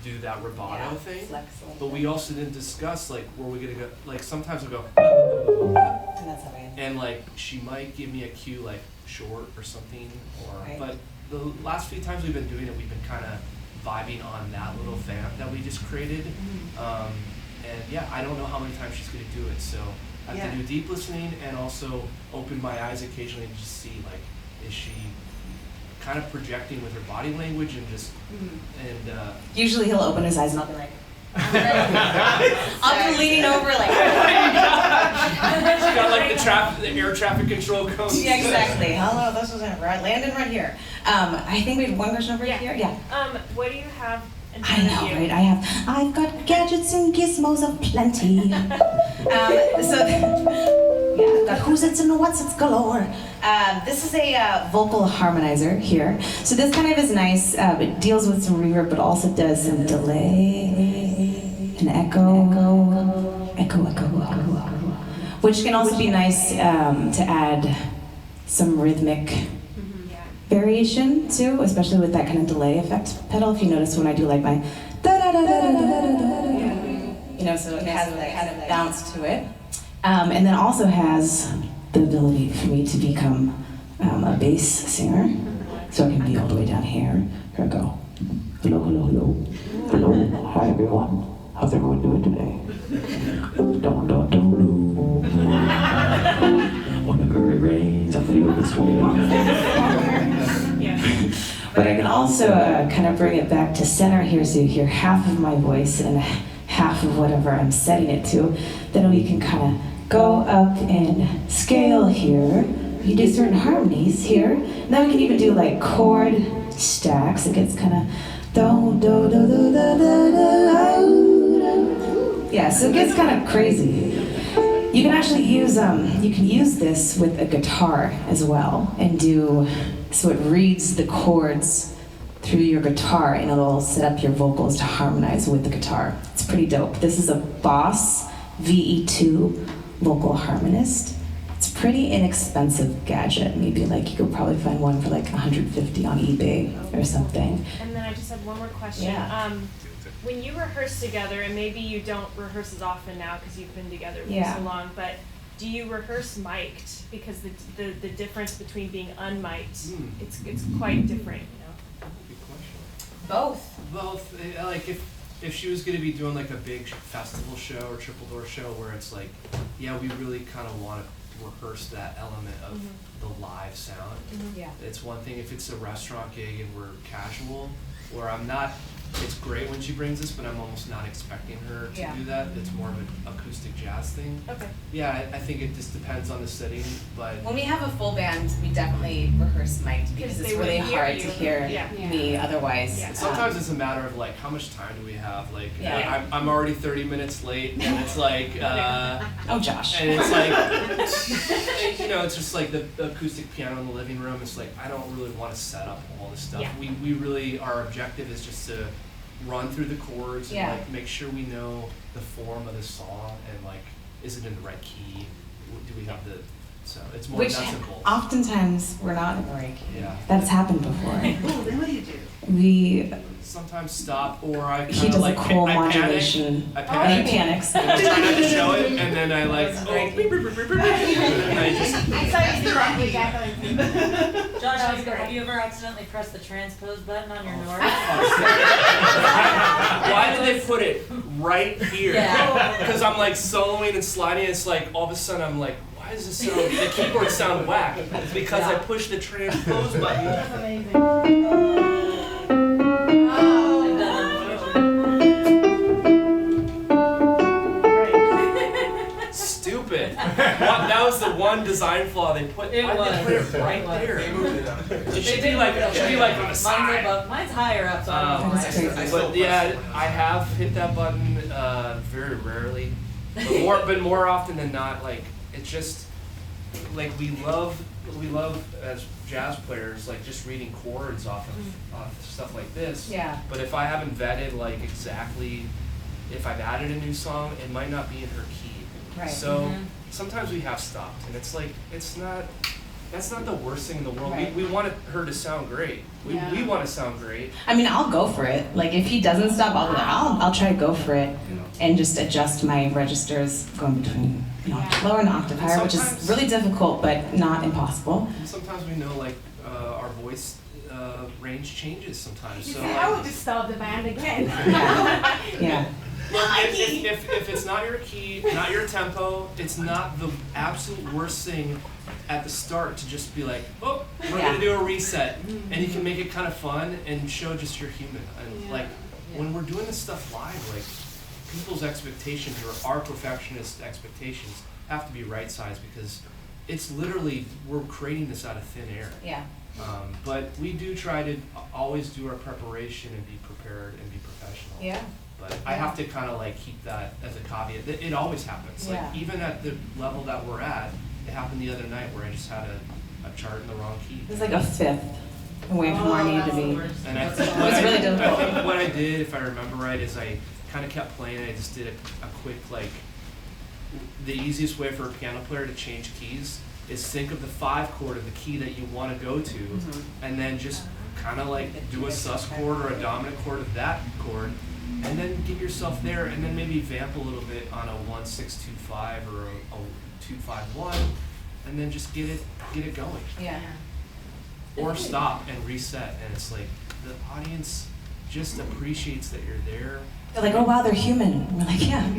[SPEAKER 2] do that rubato thing.
[SPEAKER 1] Flex a little
[SPEAKER 2] But
[SPEAKER 1] bit.
[SPEAKER 2] we also didn't discuss like were we gonna go like sometimes we go
[SPEAKER 1] And that's how I am.
[SPEAKER 2] and like she might give me a cue like short or something or
[SPEAKER 1] Right.
[SPEAKER 2] but the last few times we've been doing it we've been kind of vibing on that little vamp that we just created. And yeah, I don't know how many times she's gonna do it, so I have to do deep listening and also open my eyes occasionally and just see like is she kind of projecting with her body language and just and
[SPEAKER 1] Usually he'll open his eyes and I'll be like, I'll be leaning over like.
[SPEAKER 2] she got like the air traffic control cones.
[SPEAKER 1] Yeah, exactly. Hello, this is it. Right, landing right here. I think we have one person over here. Yeah.
[SPEAKER 4] What do you have in
[SPEAKER 1] I
[SPEAKER 4] front of
[SPEAKER 1] know,
[SPEAKER 4] you?
[SPEAKER 1] right? I've got gadgets and gizmos of plenty. I've got who's it's and what's it's galore. This is a vocal harmonizer here. So this kind of is nice. It deals with some reverb, but also does some delay and echo, which can also be nice to add some rhythmic variation too, especially with that kind of delay effect pedal. If you notice when I do like my da-da-da-da-da-da-da-da, so it has that kind of bounce to it. And then also has the ability for me to become a bass singer. So I can be all the way down here. Here I go. Hello, hello, hello. Hello. Hi everyone. How's everyone doing today? Don't. Whenever it rains, I feel this way. But I can also kind of bring it back to center here so you hear half of my voice and half of whatever I'm setting it to. Then we can kind of go up in scale here. You do certain harmonies here. And then we can even do like chord stacks. It gets kind of do, do, do, do, do, do, do. Yeah, so it gets kind of crazy. You can actually use this with a guitar as well and do, so it reads the chords through your guitar and it'll set up your vocals to harmonize with the guitar. It's pretty dope. This is a Boss VE2 vocal harmonist. It's a pretty inexpensive gadget. Maybe like you could probably find one for like $150 on eBay or something.
[SPEAKER 4] And then I just have one more question.
[SPEAKER 1] Yeah.
[SPEAKER 4] When you rehearse together, and maybe you don't rehearse as often now because you've been together for
[SPEAKER 1] Yeah.
[SPEAKER 4] so long, but do you rehearse mic'd? Because the difference between being unmic'd, it's quite different,
[SPEAKER 2] Good question.
[SPEAKER 1] Both.
[SPEAKER 2] Both, like if she was gonna be doing like a big festival show or triple door show where it's like, yeah, we really kind of want to rehearse that element of the live sound.
[SPEAKER 1] Yeah.
[SPEAKER 2] It's one thing if it's a restaurant gig and we're casual, or I'm not it's great when she brings this, but I'm almost not expecting her to
[SPEAKER 6] Yeah.
[SPEAKER 2] do that. It's more of an acoustic jazz thing.
[SPEAKER 4] Okay.
[SPEAKER 2] Yeah, I think it just depends on the setting, but
[SPEAKER 6] When we have a full band, we definitely rehearse mic'd because
[SPEAKER 4] They
[SPEAKER 6] it's really
[SPEAKER 4] wouldn't hear
[SPEAKER 6] hard
[SPEAKER 4] you.
[SPEAKER 6] to hear
[SPEAKER 4] Yeah.
[SPEAKER 6] me otherwise.
[SPEAKER 4] Yeah.
[SPEAKER 2] sometimes it's a matter of like, how much time do we have? Like,
[SPEAKER 6] Yeah.
[SPEAKER 2] I'm already 30 minutes late, and it's like,
[SPEAKER 6] Oh, Josh.
[SPEAKER 2] and it's like, you know, it's just like the acoustic piano in the living room. It's like, I don't really want to set up all this stuff.
[SPEAKER 4] Yeah.
[SPEAKER 2] We really, our objective is just to run through the chords and
[SPEAKER 6] Yeah.
[SPEAKER 2] like make sure we know the form of the song and like, is it in the right key? Do we have the, so it's more
[SPEAKER 1] Which
[SPEAKER 2] nuts and bolts.
[SPEAKER 1] oftentimes we're not in the right key.
[SPEAKER 2] Yeah.
[SPEAKER 1] That's happened before.
[SPEAKER 7] Ooh, then what do you do?
[SPEAKER 1] We,
[SPEAKER 2] Sometimes stop, or I
[SPEAKER 1] he
[SPEAKER 2] kind of
[SPEAKER 1] does
[SPEAKER 2] like,
[SPEAKER 1] a cool
[SPEAKER 2] I panic.
[SPEAKER 1] modulation.
[SPEAKER 2] I
[SPEAKER 1] And
[SPEAKER 2] panic.
[SPEAKER 1] he panics.
[SPEAKER 2] And I try not to show it, and then I like, oh, beep, beep, beep, beep, beep, beep, and I just,
[SPEAKER 3] I saw you do that with Jacqueline.
[SPEAKER 8] Josh,
[SPEAKER 3] That was
[SPEAKER 8] have
[SPEAKER 3] great.
[SPEAKER 8] you ever accidentally pressed the transpose button on your Nord?
[SPEAKER 2] why did they put it right here?
[SPEAKER 8] Yeah.
[SPEAKER 2] Because I'm like soloing and sliding, and it's like all of a sudden I'm like, why does this sound, the keyboard sound whack? It's because I pushed the transpose button.
[SPEAKER 3] That's amazing.
[SPEAKER 8] I've
[SPEAKER 3] Oh.
[SPEAKER 8] done
[SPEAKER 2] Stupid. That was the one design flaw they put.
[SPEAKER 8] It
[SPEAKER 2] Why did they put
[SPEAKER 8] was.
[SPEAKER 2] it right
[SPEAKER 8] It was.
[SPEAKER 2] there?
[SPEAKER 9] They moved it up.
[SPEAKER 2] It should be like, it should be like on the
[SPEAKER 8] Mine's
[SPEAKER 2] side.
[SPEAKER 8] above, mine's higher up, so I don't know.
[SPEAKER 1] That's crazy.
[SPEAKER 2] But yeah, I have hit that button very rarely, but more often than not, like it's just like we love as jazz players like just reading chords off of stuff like this.
[SPEAKER 6] Yeah.
[SPEAKER 2] But if I haven't vetted like exactly if I've added a new song, it might not be in her key.
[SPEAKER 6] Right.
[SPEAKER 2] So sometimes we have stopped, and it's like that's not the worst thing in the world.
[SPEAKER 6] Right.
[SPEAKER 2] We want her to sound great. We want to sound great.
[SPEAKER 1] I mean, I'll go for it. Like if he doesn't stop, I'll try to go for it and just adjust my registers going between lower and octave higher, which is
[SPEAKER 2] Sometimes-
[SPEAKER 1] really difficult but not impossible.
[SPEAKER 2] And sometimes we know like our voice range changes sometimes.
[SPEAKER 3] You
[SPEAKER 2] So
[SPEAKER 3] see,
[SPEAKER 2] like,
[SPEAKER 3] I would just stop the band again.
[SPEAKER 1] Yeah.
[SPEAKER 2] if it's not your key, not your tempo, it's not the absolute worst thing at the start to just be like, oh, we're
[SPEAKER 1] Yeah.
[SPEAKER 2] gonna do a reset, and you can make it kind of fun and show just you're human. And like when we're doing this stuff live, like people's expectations or our perfectionist expectations have to be right sized because it's literally we're creating this out of thin air.
[SPEAKER 6] Yeah.
[SPEAKER 2] But we do try to always do our preparation and be prepared and be professional.
[SPEAKER 6] Yeah.
[SPEAKER 2] But I have to kind of like keep that as a caveat. It always happens. Like
[SPEAKER 6] Yeah.
[SPEAKER 2] even at the level that we're at, it happened the other night where I just had a chart in the wrong key.
[SPEAKER 1] It was like a fifth away from where I needed to be.
[SPEAKER 2] And I
[SPEAKER 1] It was really difficult.
[SPEAKER 2] I think what I did, if I remember right, is I kind of kept playing. I just did a quick like. The easiest way for a piano player to change keys is think of the 5 chord of the key that you want to go to, and then just kind of like do a sus chord or a dominant chord of that chord, and then get yourself there, and then maybe vamp a little bit on a 1-6-2-5 or a 2-5-1, and then just get it going.
[SPEAKER 6] Yeah.
[SPEAKER 2] Or stop and reset, and it's like the audience just appreciates that you're there.
[SPEAKER 1] They're like, oh wow, they're human. We're like, yeah.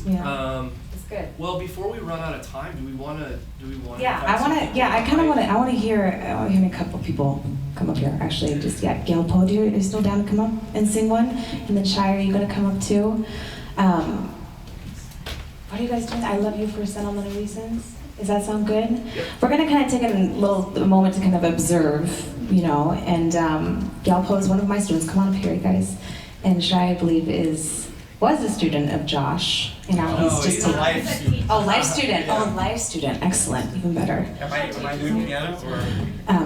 [SPEAKER 1] Yeah.
[SPEAKER 6] It's good.
[SPEAKER 2] Well, before we run out of time, do we want to?
[SPEAKER 6] Yeah,
[SPEAKER 1] I want to. Yeah, I kind of want to. I want to hear a couple people come up here. Actually, just Gail Poe, are you still down to come up and sing one? And then Shire, are you gonna come up too? What are you guys doing? I love you for sentimental reasons. Does that sound good?
[SPEAKER 2] Yep.
[SPEAKER 1] We're gonna kind of take a moment to kind of observe, And Gail Poe is one of my students. Come on up here, you guys. And Shire, I believe, was a student of Josh, and now he's just
[SPEAKER 9] a life student.
[SPEAKER 1] Oh, life student.
[SPEAKER 9] Yeah.
[SPEAKER 1] Oh, life student. Excellent. Even better.
[SPEAKER 9] Am I doing piano or?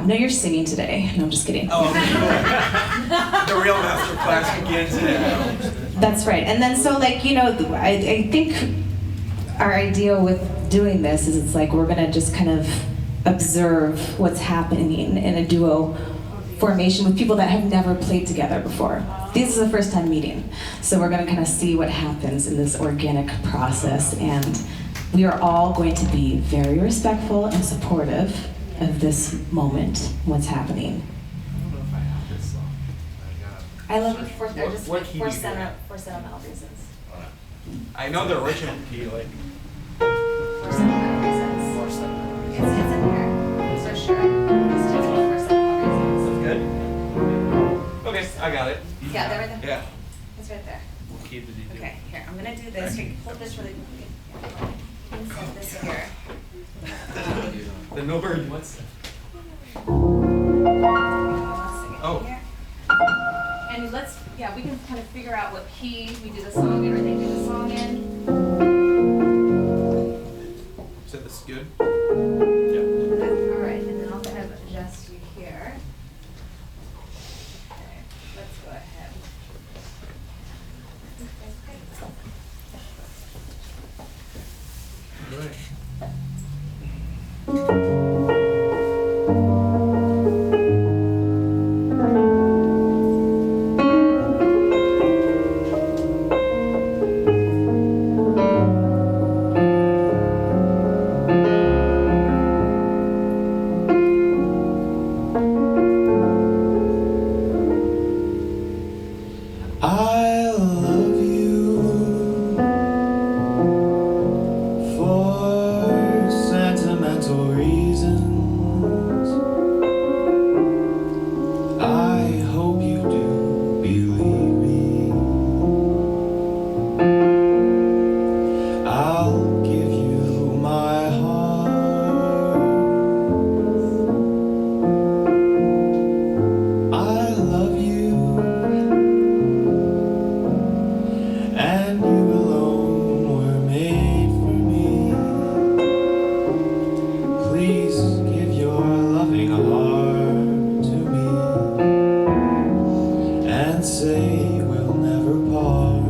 [SPEAKER 1] No, you're singing today. No, I'm just kidding.
[SPEAKER 9] Oh, okay, cool. The real master class begins today.
[SPEAKER 1] That's right. And then so I think our idea with doing this is it's like we're gonna just kind of observe what's happening in a duo formation with people that have never played together before. This is the first time meeting. So we're gonna kind of see what happens in this organic process, and we are all going to be very respectful and supportive of this moment, what's happening.
[SPEAKER 2] I don't know if I have this song.
[SPEAKER 1] I love you
[SPEAKER 8] For, just
[SPEAKER 9] What key
[SPEAKER 8] for,
[SPEAKER 9] do you do?
[SPEAKER 8] for sentimental reasons.
[SPEAKER 9] I know the original key, like.
[SPEAKER 8] For sentimental reasons. It's in here, for sure. It's just for sentimental reasons.
[SPEAKER 9] That's good? Okay.
[SPEAKER 2] Okay, I got it.
[SPEAKER 8] Yeah, they're right there.
[SPEAKER 2] Yeah.
[SPEAKER 8] It's right there.
[SPEAKER 2] We'll keep it.
[SPEAKER 8] Okay, here, I'm gonna do this. Here, hold this really quickly. Yeah. Set this here.
[SPEAKER 2] The no bird. What's
[SPEAKER 8] Oh. Here. And let's, yeah, we can kind of figure out what key we do the song in or they do the song in.
[SPEAKER 2] So this is good?
[SPEAKER 8] All right, and then I'll kind of adjust you here. Okay, let's go ahead.
[SPEAKER 2] All right.
[SPEAKER 9] I love you for sentimental reasons. I hope you do believe me. I'll give you my heart. I love you. And you alone were made for me. Please give your loving heart to me and say we'll never part.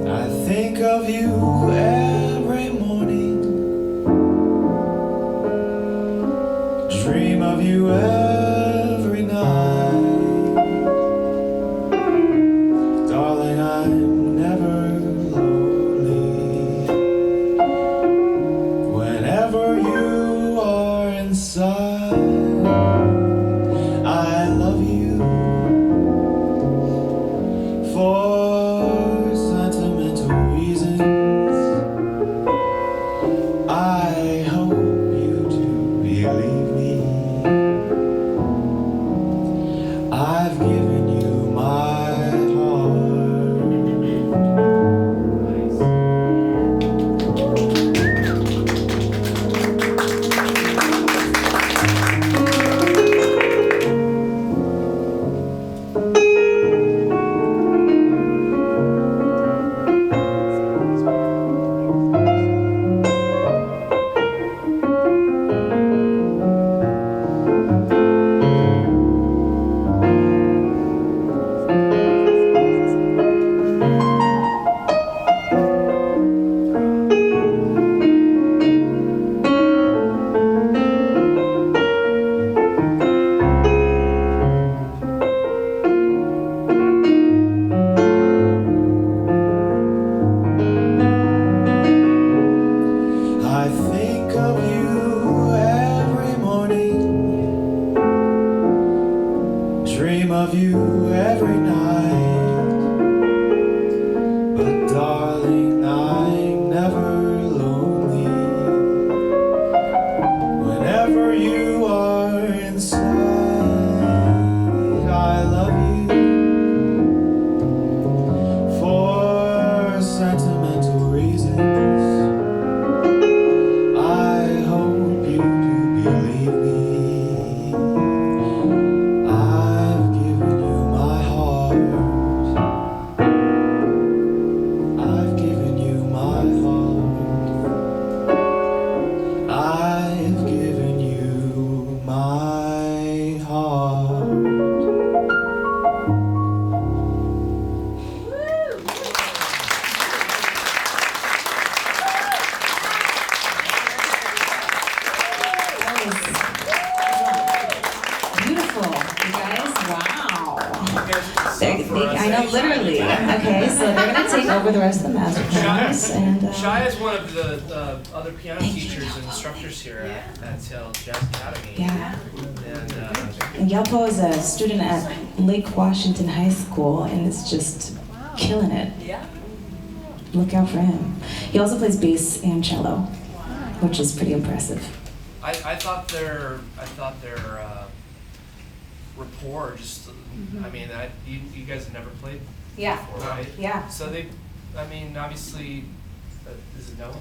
[SPEAKER 9] I think of you every morning, dream of you every night. Darling, I'm never lonely whenever you are inside. I love you for sentimental reasons. I hope you do believe me. I've given you my I think of you every morning, dream of you every night. But darling, I'm never lonely whenever you are inside. I love you for sentimental reasons. I hope you do believe me. I've given you my heart. I've given you my heart. I've given you my heart.
[SPEAKER 1] Beautiful, you guys. Wow.
[SPEAKER 2] You guys can sing for us.
[SPEAKER 1] I know, literally. Okay, so they're gonna take over the rest of the masterclass, and
[SPEAKER 2] Shai is one of the other piano teachers and instructors here at Seattle Jazz Academy.
[SPEAKER 1] yeah.
[SPEAKER 2] And
[SPEAKER 1] And Yelpo is a student at Lake Washington High School, and is just killing it.
[SPEAKER 8] Yeah.
[SPEAKER 1] Look out for him. He also plays bass and cello, which is pretty impressive.
[SPEAKER 2] I thought their rapport. Just, I mean, you guys have never played
[SPEAKER 1] Yeah.
[SPEAKER 2] before, right?
[SPEAKER 1] Yeah.
[SPEAKER 2] So I mean, obviously, is it Noah?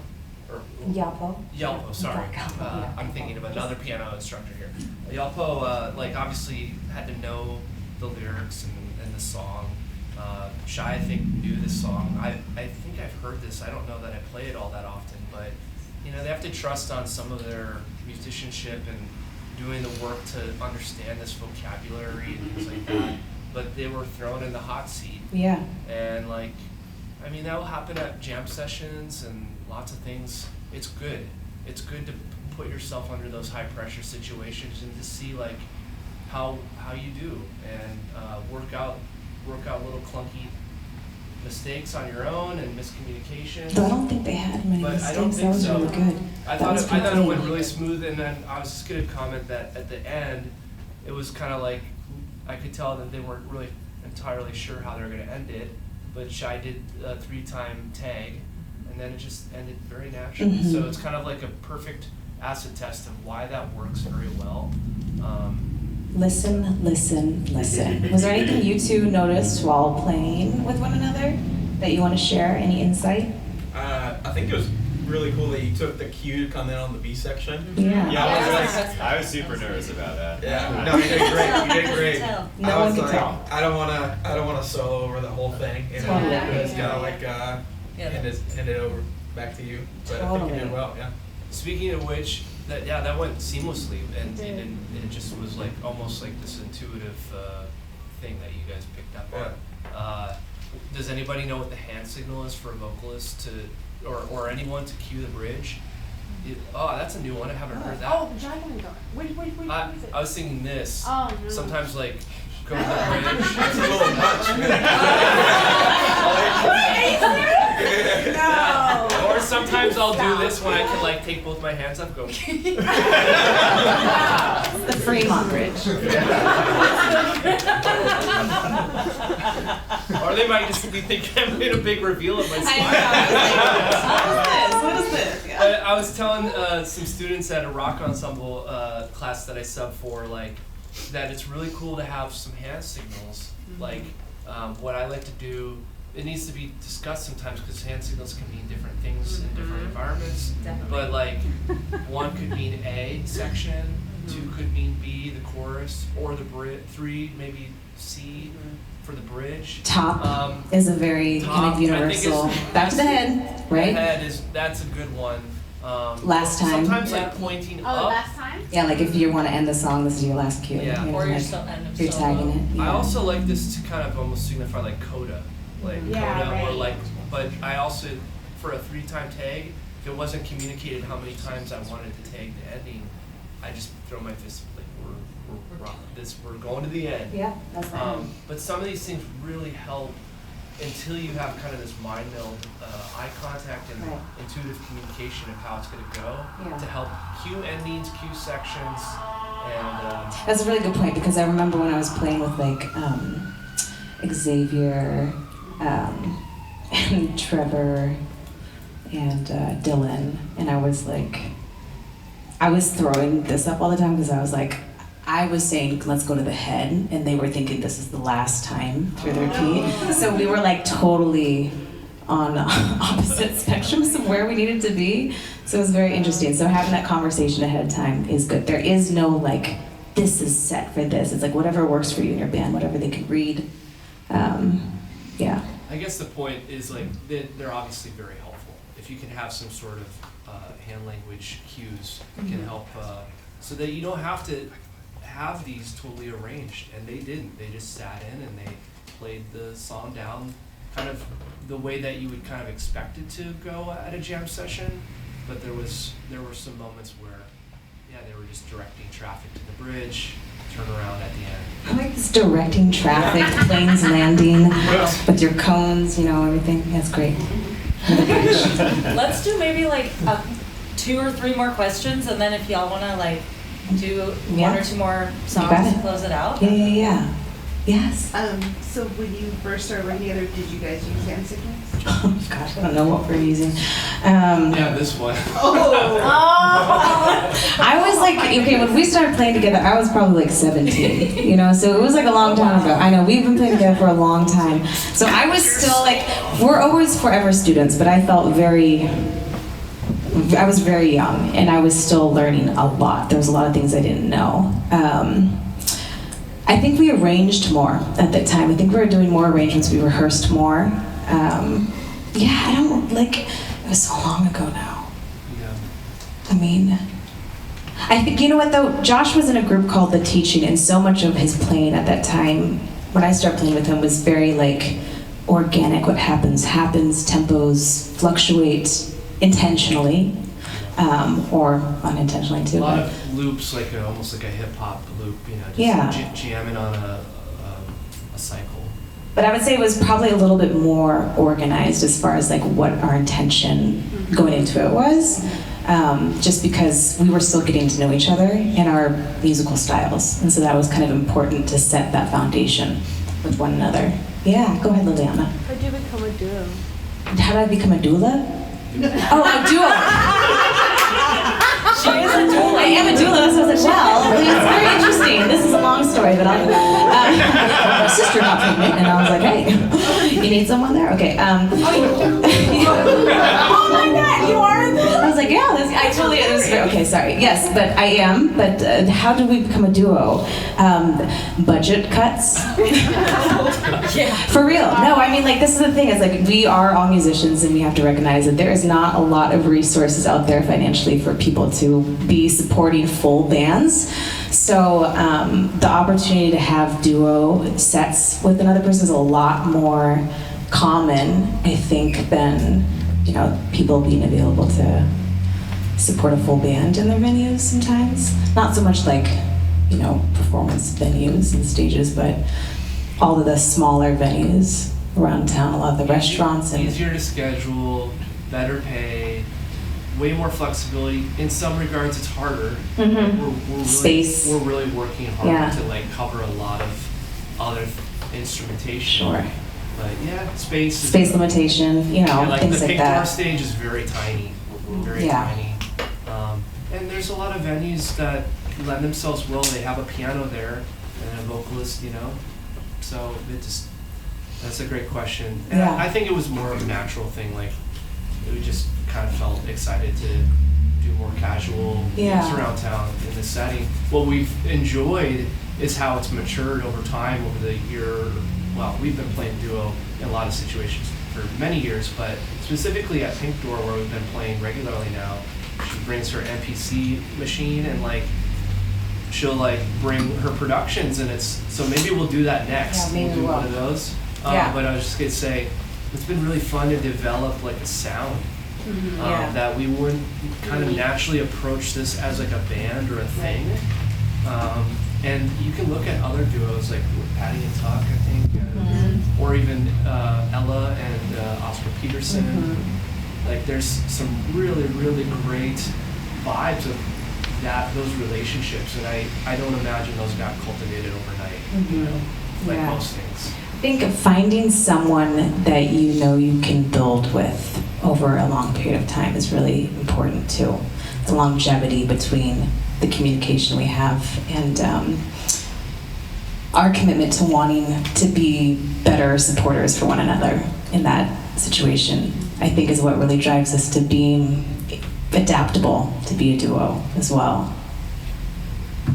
[SPEAKER 2] Or Yelpo, sorry. I'm thinking of another piano instructor here. Yelpo, like, obviously had to know the lyrics and the song. Shai, I think, knew this song. I think I've heard this. I don't know that I play it all that often, but you know, they have to trust on some of their musicianship and doing the work to understand this vocabulary and things like that. But they were thrown in the hot seat.
[SPEAKER 1] Yeah.
[SPEAKER 2] And like, I mean, that will happen at jam sessions and lots of things. It's good. It's good to put yourself under those high pressure situations and to see like how you do and work out little clunky mistakes on your own and miscommunication.
[SPEAKER 1] Though I don't think they had many
[SPEAKER 2] But
[SPEAKER 1] mistakes.
[SPEAKER 2] I don't
[SPEAKER 1] That
[SPEAKER 2] think
[SPEAKER 1] was
[SPEAKER 2] so.
[SPEAKER 1] really good.
[SPEAKER 2] I thought it went really smooth, and then I was just gonna comment that at the end, it was kind of like I could tell that they weren't really entirely sure how they were gonna end it, but Shai did a 3-time tag, and then it just ended very naturally.
[SPEAKER 1] Mhm.
[SPEAKER 2] So it's kind of like a perfect acid test of why that works very well.
[SPEAKER 1] Listen, listen, listen. Was there anything you two noticed while playing with one another that you want to share? Any insight?
[SPEAKER 10] I think it was really cool that you took the cue to come in on the B section.
[SPEAKER 1] Yeah.
[SPEAKER 10] Yeah,
[SPEAKER 9] I was super nervous about that.
[SPEAKER 10] yeah. No, you did great. You did great.
[SPEAKER 1] No
[SPEAKER 10] I
[SPEAKER 1] one
[SPEAKER 10] was
[SPEAKER 1] could
[SPEAKER 10] like,
[SPEAKER 1] tell.
[SPEAKER 10] I don't want to solo over the whole thing. You know,
[SPEAKER 1] Totally.
[SPEAKER 10] just gotta like hand it over back to you. But I think you did
[SPEAKER 1] Totally.
[SPEAKER 10] well. Yeah.
[SPEAKER 2] Speaking of which, that went seamlessly, and it just was like almost like this intuitive thing that you guys picked up on. Does anybody know what the hand signal is for a vocalist to, or anyone to cue the bridge? That's a new one. I haven't heard that.
[SPEAKER 3] Oh, Dragon Guard. Wait, what is it?
[SPEAKER 2] I was thinking this.
[SPEAKER 3] Oh, no.
[SPEAKER 2] Sometimes like go to the bridge.
[SPEAKER 10] It's a little much.
[SPEAKER 3] No.
[SPEAKER 2] Or sometimes I'll do this when I can like take both my hands up, go.
[SPEAKER 1] The Fremont Bridge.
[SPEAKER 2] Or they might just be thinking I'm doing a big reveal of my spine.
[SPEAKER 1] What is this? Yeah.
[SPEAKER 2] I was telling some students at a rock ensemble class that I sub for, like, that it's really cool to have some hand signals. Like, what I like to do, it needs to be discussed sometimes because hand signals can mean different things in different environments.
[SPEAKER 8] Definitely.
[SPEAKER 2] But like, one could mean A section, 2 could mean B, the chorus, or the bridge, 3 maybe C for the bridge.
[SPEAKER 1] Top is a very
[SPEAKER 2] Top,
[SPEAKER 1] kind of
[SPEAKER 2] I think
[SPEAKER 1] universal.
[SPEAKER 2] is-
[SPEAKER 1] Back to the head, right?
[SPEAKER 2] Head that's a good one.
[SPEAKER 1] Last time.
[SPEAKER 2] Sometimes like pointing
[SPEAKER 3] Oh,
[SPEAKER 2] up.
[SPEAKER 3] last time?
[SPEAKER 1] Yeah, like if you want to end the song, this is your last cue.
[SPEAKER 2] Yeah.
[SPEAKER 1] You know,
[SPEAKER 11] Or your
[SPEAKER 1] like,
[SPEAKER 11] end of
[SPEAKER 1] you're
[SPEAKER 11] solo.
[SPEAKER 1] tagging it.
[SPEAKER 2] I
[SPEAKER 1] Yeah.
[SPEAKER 2] also like this to kind of almost signify like coda, like
[SPEAKER 3] Yeah,
[SPEAKER 2] coda, or
[SPEAKER 3] right.
[SPEAKER 2] like. But I also, for a 3-time tag, if it wasn't communicated how many times I wanted to tag the ending, I just throw my fist like we're going to the end.
[SPEAKER 1] Yeah, that's right.
[SPEAKER 2] But some of these things really help until you have kind of this mind meld, eye contact and
[SPEAKER 1] Right.
[SPEAKER 2] intuitive communication of how it's going to go
[SPEAKER 1] Yeah.
[SPEAKER 2] to help cue endings, cue sections, and
[SPEAKER 1] That's a really good point because I remember when I was playing with like Xavier and Trevor and Dylan, and I was throwing this up all the time because I was like, I was saying let's go to the head, and they were thinking this is the last time through their key. So we were like totally on opposite spectrums of where we needed to be. So it was very interesting. So having that conversation ahead of time is good. There is no like, this is set for this. It's like whatever works for you and your band, whatever they can read. Yeah.
[SPEAKER 2] I guess the point is like they're obviously very helpful. If you can have some sort of hand language cues, it can help so that you don't have to have these totally arranged. And they didn't. They just sat in and they played the song down kind of the way that you would kind of expect it to go at a jam session. But there were some moments where they were just directing traffic to the bridge, turn around at the end.
[SPEAKER 1] I like this directing traffic, planes landing with your cones, everything. That's great.
[SPEAKER 11] Let's do maybe like 2 or 3 more questions, and then if y'all want to like do 1 or 2 more songs
[SPEAKER 1] got it.
[SPEAKER 11] to close it out.
[SPEAKER 1] Yeah. Yes.
[SPEAKER 7] So when you first started working together, did you guys use hand signals?
[SPEAKER 1] Oh gosh, I don't know what we're using.
[SPEAKER 2] Yeah, this one.
[SPEAKER 1] I was like, okay, when we started playing together, I was probably like 17, you know, so it was like a long time ago. I know, we've been playing together for a long time. So I was still like, we're always forever students, but I felt I was very young and I was still learning a lot. There was a lot of things I didn't know. I think we arranged more at that time. I think we were doing more arrangements, we rehearsed more. Yeah, I don't, like, it was so long ago now.
[SPEAKER 2] Yeah.
[SPEAKER 1] I mean, I think, you know what though, Josh was in a group called The Teaching, and so much of his playing at that time, when I started playing with him, was very like organic. What happens, tempos fluctuate intentionally, or unintentionally too.
[SPEAKER 2] A lot of loops, like almost like a hip hop loop, you know, just
[SPEAKER 1] Yeah.
[SPEAKER 2] jamming on a cycle.
[SPEAKER 1] But I would say it was probably a little bit more organized as far as like what our intention going into it was, just because we were still getting to know each other and our musical styles. And so that was kind of important to set that foundation with one another. Yeah, go ahead, Liliana.
[SPEAKER 3] How did you become a duo?
[SPEAKER 1] How did I become a doula? Oh, a duo.
[SPEAKER 11] She is a doula.
[SPEAKER 1] I am a doula, so I was like, well, it's very interesting. This is a long story, but my sister got pregnant, and I was like, hey, you need someone there? Okay. Oh my God, you are? I was like, yeah, I totally, it was, okay, sorry. Yes, but I am, but how did we become a duo? Budget cuts?
[SPEAKER 11] Yeah.
[SPEAKER 1] For real. No, I mean, like, this is the thing. It's like, we are all musicians, and we have to recognize that there is not a lot of resources out there financially for people to be supporting full bands. So the opportunity to have duo sets with another person is a lot more common, I think, than, you know, people being available to support a full band in their venues sometimes. Not so much like, you know, performance venues and stages, but all of the smaller venues around town, a lot of the restaurants. And
[SPEAKER 2] easier to schedule, better pay, way more flexibility. In some regards, it's harder.
[SPEAKER 1] Mhm.
[SPEAKER 2] We're really,
[SPEAKER 1] Space.
[SPEAKER 2] We're really working hard
[SPEAKER 1] Yeah.
[SPEAKER 2] to like cover a lot of other instrumentation.
[SPEAKER 1] Sure.
[SPEAKER 2] But yeah, space.
[SPEAKER 1] Space limitation, you know,
[SPEAKER 2] Yeah, like
[SPEAKER 1] things
[SPEAKER 2] the
[SPEAKER 1] like
[SPEAKER 2] pink door
[SPEAKER 1] that.
[SPEAKER 2] stage is very tiny, very
[SPEAKER 1] Yeah.
[SPEAKER 2] tiny. And there's a lot of venues that lend themselves well. They have a piano there and a vocalist, you know. So it just, that's a great question. And
[SPEAKER 1] Yeah.
[SPEAKER 2] I think it was more of a natural thing. Like we just kind of felt excited to do more casual
[SPEAKER 1] Yeah.
[SPEAKER 2] gigs around town in this setting. What we've enjoyed is how it's matured over time over the year. Well, we've been playing duo in a lot of situations for many years, but specifically at Pink Door, where we've been playing regularly now, she brings her MPC machine and like she'll like bring her productions, and it's so maybe we'll do that next.
[SPEAKER 1] Yeah, maybe
[SPEAKER 2] we'll do
[SPEAKER 1] we
[SPEAKER 2] one
[SPEAKER 1] will.
[SPEAKER 2] of those.
[SPEAKER 1] Yeah.
[SPEAKER 2] But I was just gonna say, it's been really fun to develop like a sound
[SPEAKER 1] Yeah.
[SPEAKER 2] that we wouldn't kind of naturally approach this as like a band or a thing. And you can look at other duos like with Patty and Tuck, I think, or even Ella and Oscar Peterson. Like there's some really, really great vibes of those relationships, and I don't imagine those got cultivated overnight, you know, like
[SPEAKER 1] Yeah.
[SPEAKER 2] most things.
[SPEAKER 1] I think finding someone that you know you can build with over a long period of time is really important too. The longevity between the communication we have and our commitment to wanting to be better supporters for one another in that situation, I think is what really drives us to being adaptable to be a duo as well.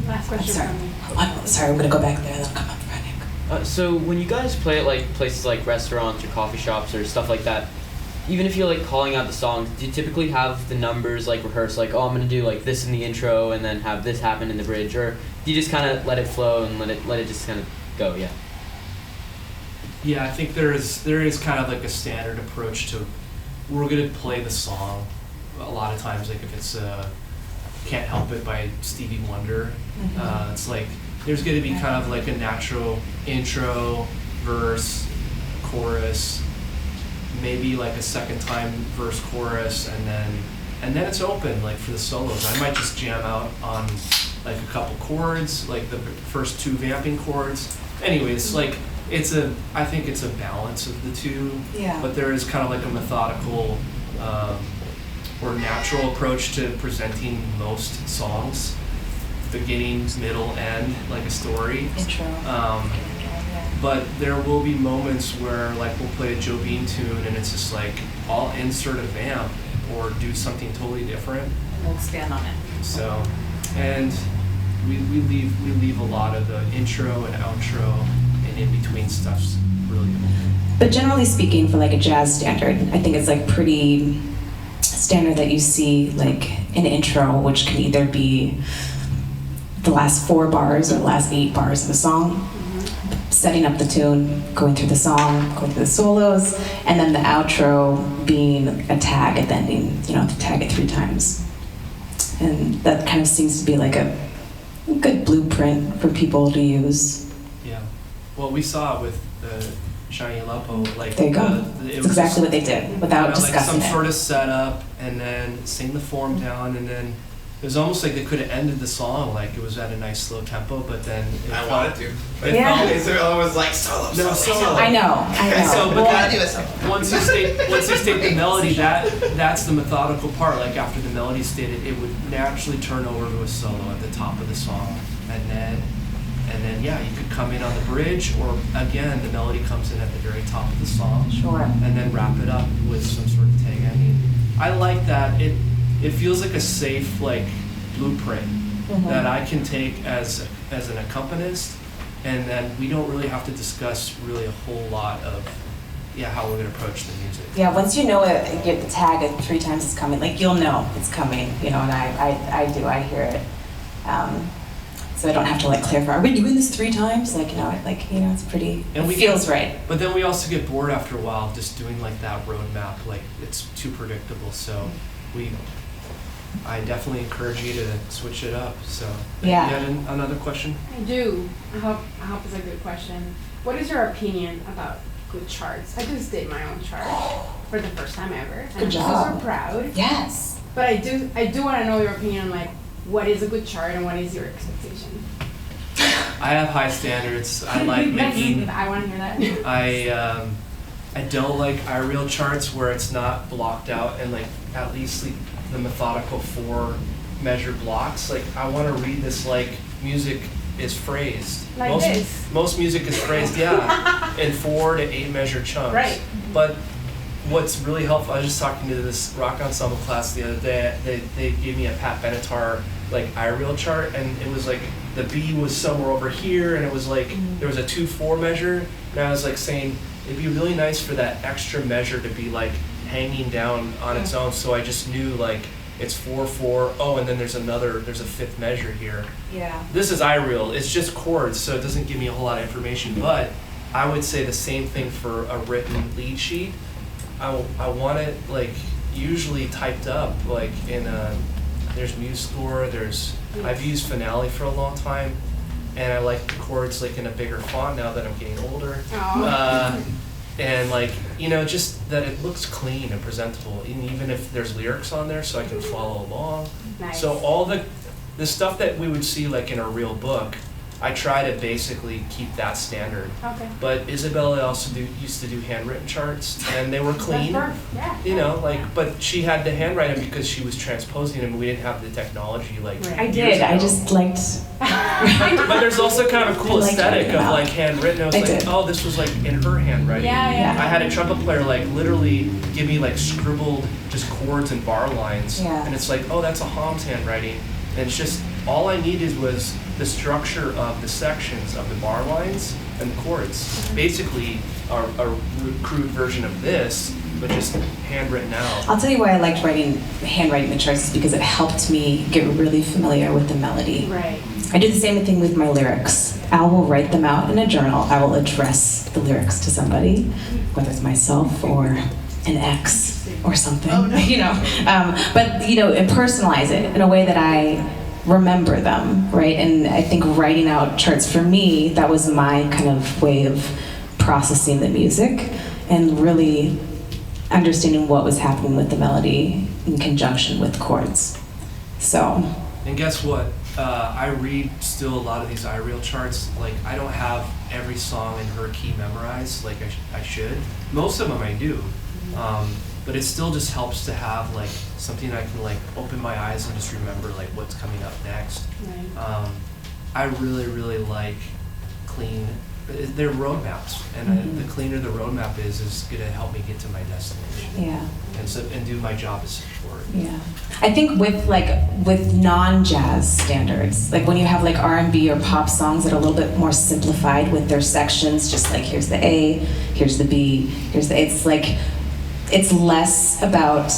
[SPEAKER 3] Last question
[SPEAKER 1] Sorry.
[SPEAKER 3] from me.
[SPEAKER 1] I'm sorry, I'm gonna go back there and then I'll come up for Nick.
[SPEAKER 12] So when you guys play at like places like restaurants or coffee shops or stuff like that, even if you're like calling out the songs, do you typically have the numbers like rehearsed, like, oh, I'm gonna do like this in the intro and then have this happen in the bridge, or do you just kind of let it flow and let it just kind of go? Yeah.
[SPEAKER 2] Yeah, I think there is kind of like a standard approach to, we're gonna play the song a lot of times, like if it's Can't Help It by Stevie Wonder, it's like there's gonna be kind of like a natural intro, verse, chorus, maybe like a second time verse, chorus, and then it's open like for the solos. I might just jam out on like a couple chords, like the first two vamping chords, anyways, like I think it's a balance of the two.
[SPEAKER 1] Yeah.
[SPEAKER 2] But there is kind of like a methodical or natural approach to presenting most songs, beginning, middle, end, like a story.
[SPEAKER 1] Intro.
[SPEAKER 2] But there will be moments where like we'll play a Joe Bean tune and it's just like I'll insert a vamp or do something totally different.
[SPEAKER 11] We'll expand on it.
[SPEAKER 2] So, and we leave a lot of the intro and outro and in between stuff's really cool.
[SPEAKER 1] But generally speaking, for like a jazz standard, I think it's like pretty standard that you see like an intro, which can either be the last 4 bars or the last 8 bars of a song, setting up the tune, going through the song, going through the solos, and then the outro being a tag at the ending, you know, to tag it 3 times. And that kind of seems to be like a good blueprint for people to use.
[SPEAKER 2] Yeah. Well, we saw it with the Shiny Aleppo, like
[SPEAKER 1] There you go.
[SPEAKER 2] It
[SPEAKER 1] That's exactly what they did without
[SPEAKER 2] like
[SPEAKER 1] discussing
[SPEAKER 2] some
[SPEAKER 1] it.
[SPEAKER 2] sort of setup and then sing the form down and then it was almost like they could have ended the song like it was at a nice slow tempo, but then
[SPEAKER 10] I wanted to. But
[SPEAKER 1] Yeah.
[SPEAKER 10] Israel was like solo.
[SPEAKER 1] I know.
[SPEAKER 2] So, but
[SPEAKER 7] Gotta do a solo.
[SPEAKER 2] once you state the melody, that's the methodical part. Like after the melody stated, it would naturally turn over to a solo at the top of the song, and then yeah, you could come in on the bridge, or again, the melody comes in at the very top of the song,
[SPEAKER 1] Sure.
[SPEAKER 2] and then wrap it up with some sort of tag ending. I like that. It feels like a safe like blueprint that I can take as an accompanist, and then we don't really have to discuss really a whole lot of how we're gonna approach the music.
[SPEAKER 1] Yeah, once you know it, you get the tag at 3 times it's coming, like you'll know it's coming, you know, and I hear it. So I don't have to like clarify, are we doing this 3 times? Like, no, it's pretty,
[SPEAKER 2] And
[SPEAKER 1] it feels right.
[SPEAKER 2] But then we also get bored after a while just doing like that roadmap, like it's too predictable. So I definitely encourage you to switch it up. So
[SPEAKER 1] Yeah.
[SPEAKER 2] You had another question?
[SPEAKER 3] I do. I hope it's a good question. What is your opinion about good charts? I just did my own chart for the first time ever. And
[SPEAKER 1] Good job.
[SPEAKER 3] I'm super proud.
[SPEAKER 1] Yes.
[SPEAKER 3] But I do want to know your opinion on like what is a good chart and what is your expectation?
[SPEAKER 2] I have high standards. I like making.
[SPEAKER 3] I want to hear that.
[SPEAKER 2] I don't like iReal charts where it's not blocked out and like at least like the methodical 4 measure blocks. Like I want to read this like music is phrased.
[SPEAKER 3] Like this.
[SPEAKER 2] Most music is phrased, in 4 to 8 measure chunks.
[SPEAKER 3] Right.
[SPEAKER 2] But what's really helpful, I was just talking to this rock ensemble class the other day. They gave me a Pat Benatar like iReal chart, and it was like the B was somewhere over here, and it was like there was a 2/4 measure, and I was like saying it'd be really nice for that extra measure to be like hanging down on its own, so I just knew like it's 4/4. Oh, and then there's a 5th measure here.
[SPEAKER 1] Yeah.
[SPEAKER 2] This is iReal. It's just chords, so it doesn't give me a whole lot of information. But I would say the same thing for a written lead sheet. I want it like usually typed up like in there's MuseScore, I've used Finale for a long time, and I like the chords like in a bigger font now that I'm getting older. And like, just that it looks clean and presentable, and even if there's lyrics on there so I can follow along.
[SPEAKER 3] Nice.
[SPEAKER 2] So all the stuff that we would see like in a real book, I try to basically keep that standard.
[SPEAKER 3] Okay.
[SPEAKER 2] But Isabella also used to do handwritten charts, and they were clean.
[SPEAKER 3] That's perfect. Yeah.
[SPEAKER 2] But she had to handwrite them because she was transposing them, and we didn't have the technology like
[SPEAKER 3] Right.
[SPEAKER 1] I
[SPEAKER 2] years
[SPEAKER 1] did. I
[SPEAKER 2] ago.
[SPEAKER 1] just liked.
[SPEAKER 2] But there's also kind of a cool
[SPEAKER 1] I liked
[SPEAKER 2] aesthetic
[SPEAKER 1] writing
[SPEAKER 2] of
[SPEAKER 1] them
[SPEAKER 2] like
[SPEAKER 1] out.
[SPEAKER 2] handwritten. I was
[SPEAKER 1] I
[SPEAKER 2] like,
[SPEAKER 1] did.
[SPEAKER 2] oh, this was like in her handwriting.
[SPEAKER 3] Yeah.
[SPEAKER 2] I had a trumpet player like literally give me like scribbled just chords and bar lines,
[SPEAKER 1] Yeah.
[SPEAKER 2] and it's like, oh, that's a Helms handwriting, and it's just all I needed was the structure of the sections of the bar lines and the chords. Basically, a crude version of this, but just handwritten out.
[SPEAKER 1] I'll tell you why I liked handwriting the charts is because it helped me get really familiar with the melody.
[SPEAKER 3] Right.
[SPEAKER 1] I do the same thing with my lyrics. I will write them out in a journal. I will address the lyrics to somebody, whether it's myself or an ex or something,
[SPEAKER 7] Oh, no.
[SPEAKER 1] But and personalize it in a way that I remember them, right? And I think writing out charts for me, that was my kind of way of processing the music and really understanding what was happening with the melody in conjunction with chords. So.
[SPEAKER 2] And guess what? I read still a lot of these iReal charts. Like, I don't have every song in her key memorized like I should. Most of them I do. But it still just helps to have like something I can like open my eyes and just remember like what's coming up next.
[SPEAKER 3] Right.
[SPEAKER 2] I really like clean. They're roadmaps, and the cleaner the roadmap is going to help me get to my destination.
[SPEAKER 1] Yeah.
[SPEAKER 2] And do my job as support.
[SPEAKER 1] Yeah. I think with non-jazz standards, like when you have like R&B or pop songs that are a little bit more simplified with their sections, just like here's the A, here's the B, here's the A. It's like, it's less about,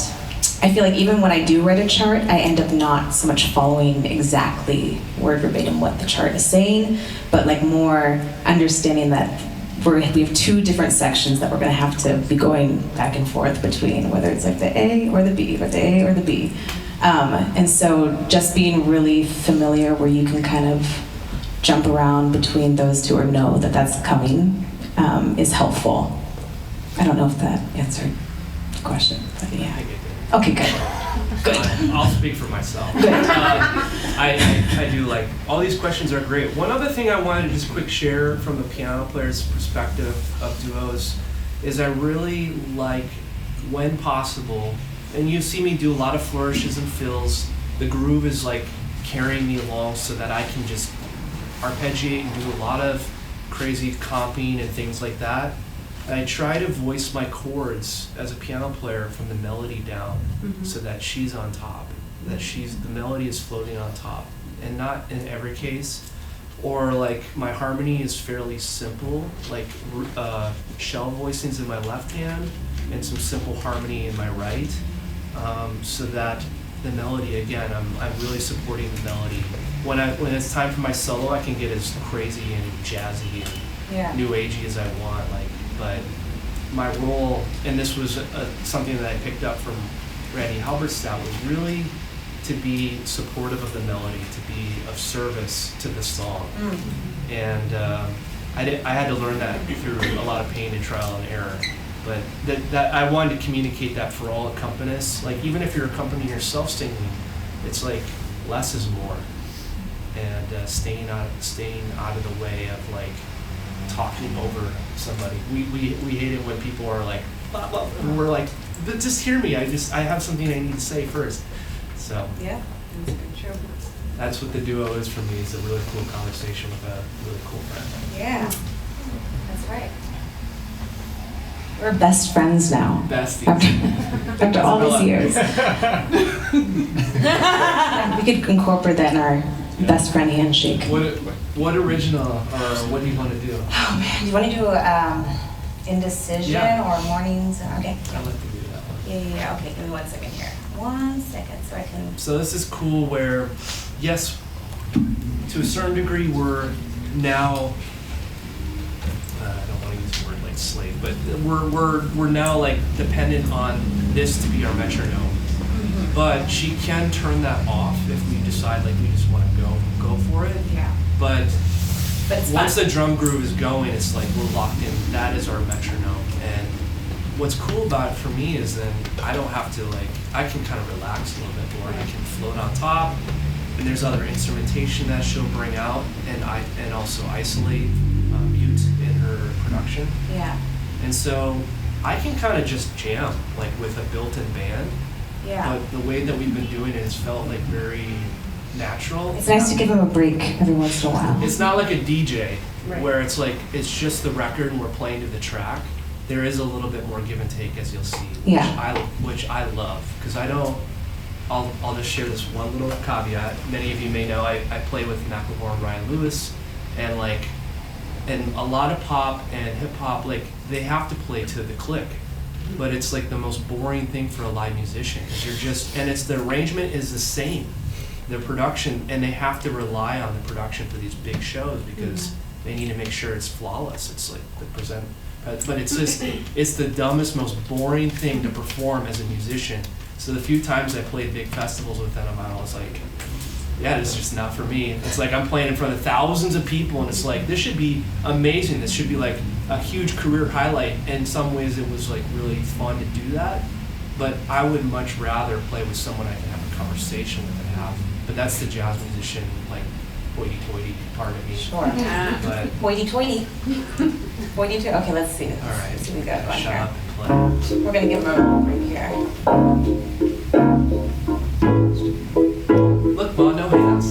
[SPEAKER 1] I feel like even when I do write a chart, I end up not so much following exactly word verbatim what the chart is saying, but like more understanding that we have two different sections that we're going to have to be going back and forth between, whether it's like the A or the B, or the A or the B. And so just being really familiar where you can kind of jump around between those two or know that that's coming is helpful. I don't know if that answered the question, but yeah. Okay, good. Good.
[SPEAKER 2] I'll speak for myself.
[SPEAKER 1] Good.
[SPEAKER 2] I do like, all these questions are great. One other thing I wanted to just quick share from the piano player's perspective of duos is I really like, when possible, and you see me do a lot of flourishes and fills, the groove is like carrying me along so that I can just arpeggiate and do a lot of crazy comping and things like that. I try to voice my chords as a piano player from the melody down so that she's on top, that the melody is floating on top, and not in every case. Or like my harmony is fairly simple, like shell voicings in my left hand and some simple harmony in my right, so that the melody, again, I'm really supporting the melody. When it's time for my solo, I can get as crazy and jazzy and new agey as I want, but my role, and this was something that I picked up from Randy Halberstadt, was really to be supportive of the melody, to be of service to the song. And I had to learn that through a lot of pain and trial and error. But that I wanted to communicate that for all accompanists. Like, even if you're accompanying yourself singing, it's like less is more, and staying out of the way of like talking over somebody. We hate it when people are like, blah, blah, and we're like, but just hear me. I have something I need to say first. So
[SPEAKER 6] yeah, that's true.
[SPEAKER 2] That's what the duo is for me. It's a really cool conversation with a really cool friend.
[SPEAKER 6] Yeah, that's right.
[SPEAKER 1] We're best friends now.
[SPEAKER 2] Besties.
[SPEAKER 1] After all these years. We could incorporate that in our best friend handshake.
[SPEAKER 2] What original, or what do you want to do?
[SPEAKER 6] Oh man, do you want to do Indecision or Mornings? Okay.
[SPEAKER 2] I'd like to do that one.
[SPEAKER 6] Yeah. Okay, give me 1 second here. 1 second so I can...
[SPEAKER 2] So this is cool where, yes, to a certain degree, we're now, I don't want to use the word like slave, but we're now like dependent on this to be our metronome. But she can turn that off if we decide like we just want to go for it.
[SPEAKER 6] Yeah.
[SPEAKER 2] But
[SPEAKER 6] it's
[SPEAKER 2] once
[SPEAKER 6] fun.
[SPEAKER 2] the drum groove is going, it's like we're locked in. That is our metronome. And what's cool about it for me is then I don't have to like, I can kind of relax a little bit more. I can float on top, and there's other instrumentation that she'll bring out, and also isolate mute in her production.
[SPEAKER 6] Yeah.
[SPEAKER 2] And so I can kind of just jam like with a built-in band.
[SPEAKER 6] Yeah.
[SPEAKER 2] But the way that we've been doing it has felt like very natural.
[SPEAKER 1] It's nice to give him a break every once in a while.
[SPEAKER 2] It's not like a DJ
[SPEAKER 6] Right.
[SPEAKER 2] where it's like it's just the record and we're playing to the track. There is a little bit more give and take, as you'll see, which I love, because I'll just share this one little caveat. Many of you may know I play with McLemore and Ryan Lewis, and a lot of pop and hip hop, like they have to play to the click. But it's like the most boring thing for a live musician, because and it's the arrangement is the same, the production, and they have to rely on the production for these big shows because they need to make sure it's flawless. It's like but it's just, it's the dumbest, most boring thing to perform as a musician. So the few times I played big festivals with them, I was like, yeah, this is just not for me. It's like I'm playing in front of thousands of people, and it's like, this should be amazing. This should be like a huge career highlight. In some ways, it was like really fun to do that. But I would much rather play with someone I can have a conversation with and have but that's the jazz musician, like, hoity-toity part of me.
[SPEAKER 6] Sure.
[SPEAKER 2] But,
[SPEAKER 6] Hoity-toity. Hoity-toity. Okay, let's see.
[SPEAKER 2] all right,
[SPEAKER 6] Let's see what we got going
[SPEAKER 2] shut
[SPEAKER 6] here.
[SPEAKER 2] up and play.
[SPEAKER 6] We're gonna give him a little break here.
[SPEAKER 2] Look, Ma, no hands.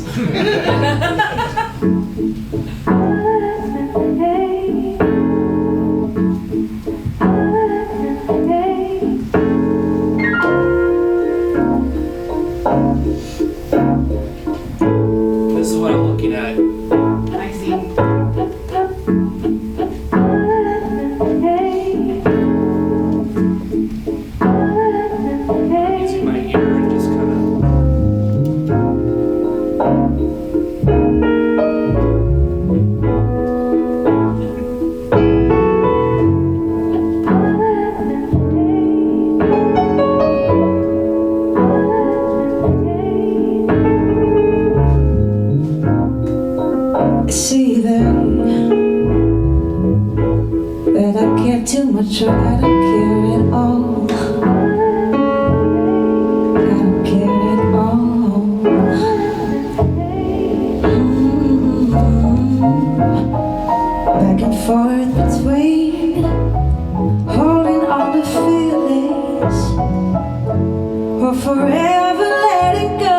[SPEAKER 2] This is what I'm looking at.
[SPEAKER 3] I see.
[SPEAKER 2] Using my ear and just kind of.
[SPEAKER 1] See then that I care too much or I don't care at all. I don't care at all. Back and forth between holding on to feelings or forever letting go.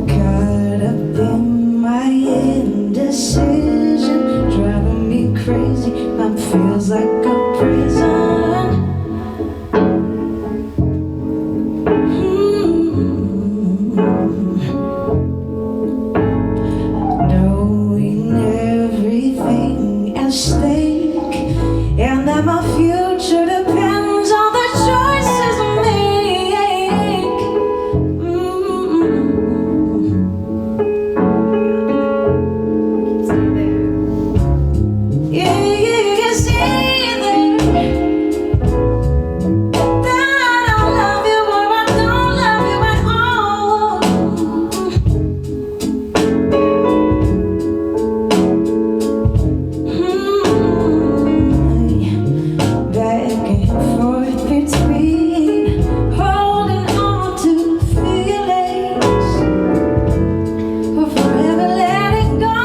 [SPEAKER 1] Caught up in my indecision, driving me crazy. Mine feels like a prison. Knowing everything at stake, and that my future depends on the choices I make. Yeah, you can see there that I don't love you or I don't love you at all. Back and forth between holding on to feelings or forever letting go.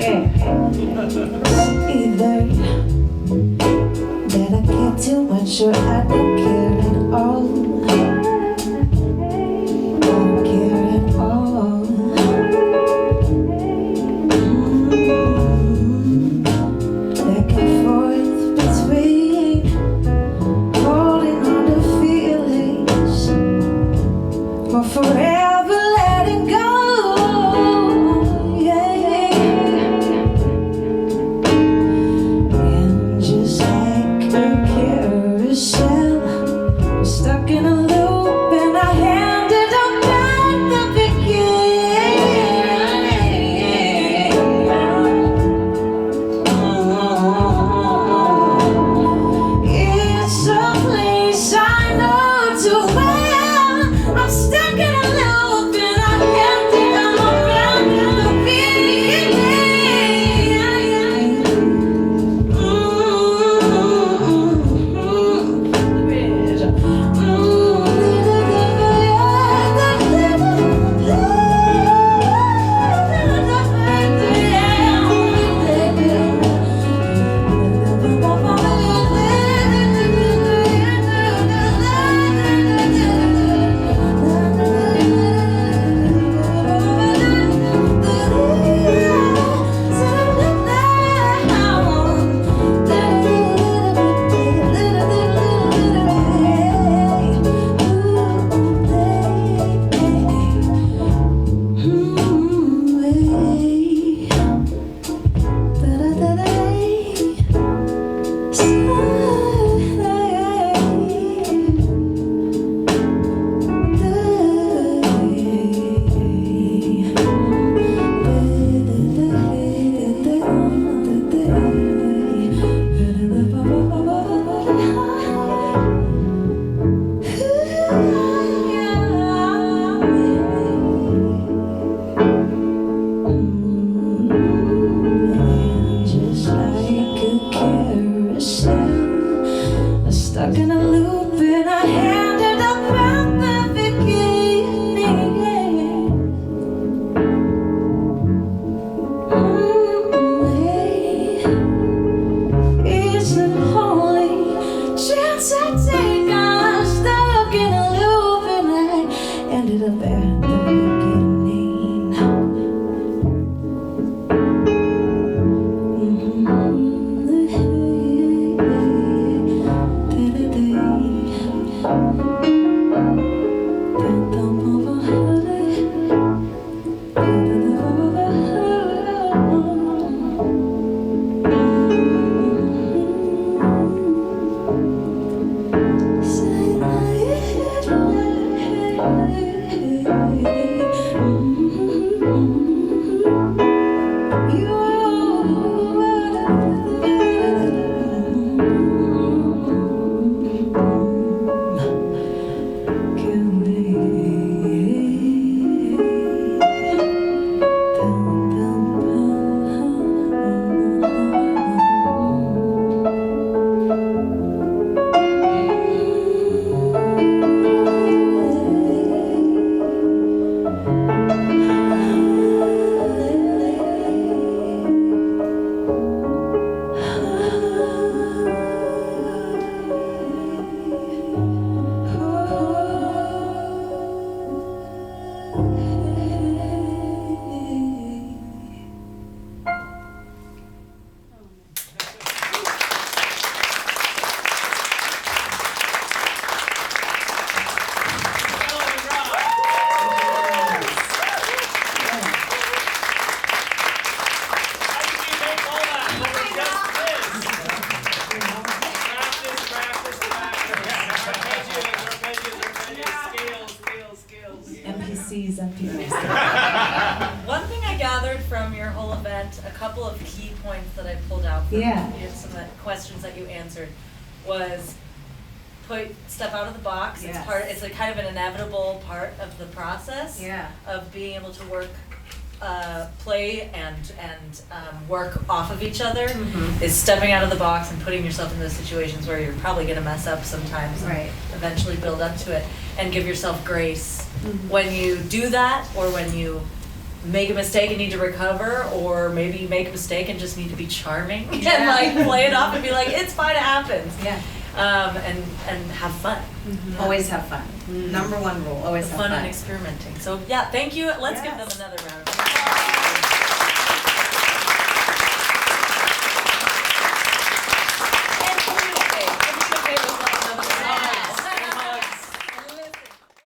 [SPEAKER 1] Either that I care too much or I don't care at all. I don't care at all. Back and forth between holding on to feelings or forever letting go. Stuck in a loop and I handed up at the beginning. It's a place I know too well. I'm stuck in a loop and I handed up at the stuck in a loop and I handed up at the beginning. It's the only chance I take. I'm stuck in a loop and I ended up at the beginning. NPCs.
[SPEAKER 11] One thing I gathered from your whole event, a couple of key points that I pulled out from some of the questions that you answered, was put stuff out of the box.
[SPEAKER 6] Yes.
[SPEAKER 11] It's part. It's like kind of an inevitable part of the process
[SPEAKER 6] Yeah.
[SPEAKER 11] of being able to work, play and work off of each other. Is stepping out of the box and putting yourself in those situations where you're probably going to mess up sometimes, and
[SPEAKER 6] Right.
[SPEAKER 11] eventually build up to it, and give yourself grace when you do that, or when you make a mistake and need to recover, or maybe make a mistake and just need to be charming and
[SPEAKER 6] Yeah.
[SPEAKER 11] like play it off and be like, it's fine, it happens.
[SPEAKER 6] Yeah.
[SPEAKER 11] And have fun.
[SPEAKER 6] Always have fun. Number one rule, always have
[SPEAKER 11] Fun
[SPEAKER 6] fun.
[SPEAKER 11] and experimenting. So yeah, thank you. Let's give
[SPEAKER 6] Yes.
[SPEAKER 11] them another round of applause.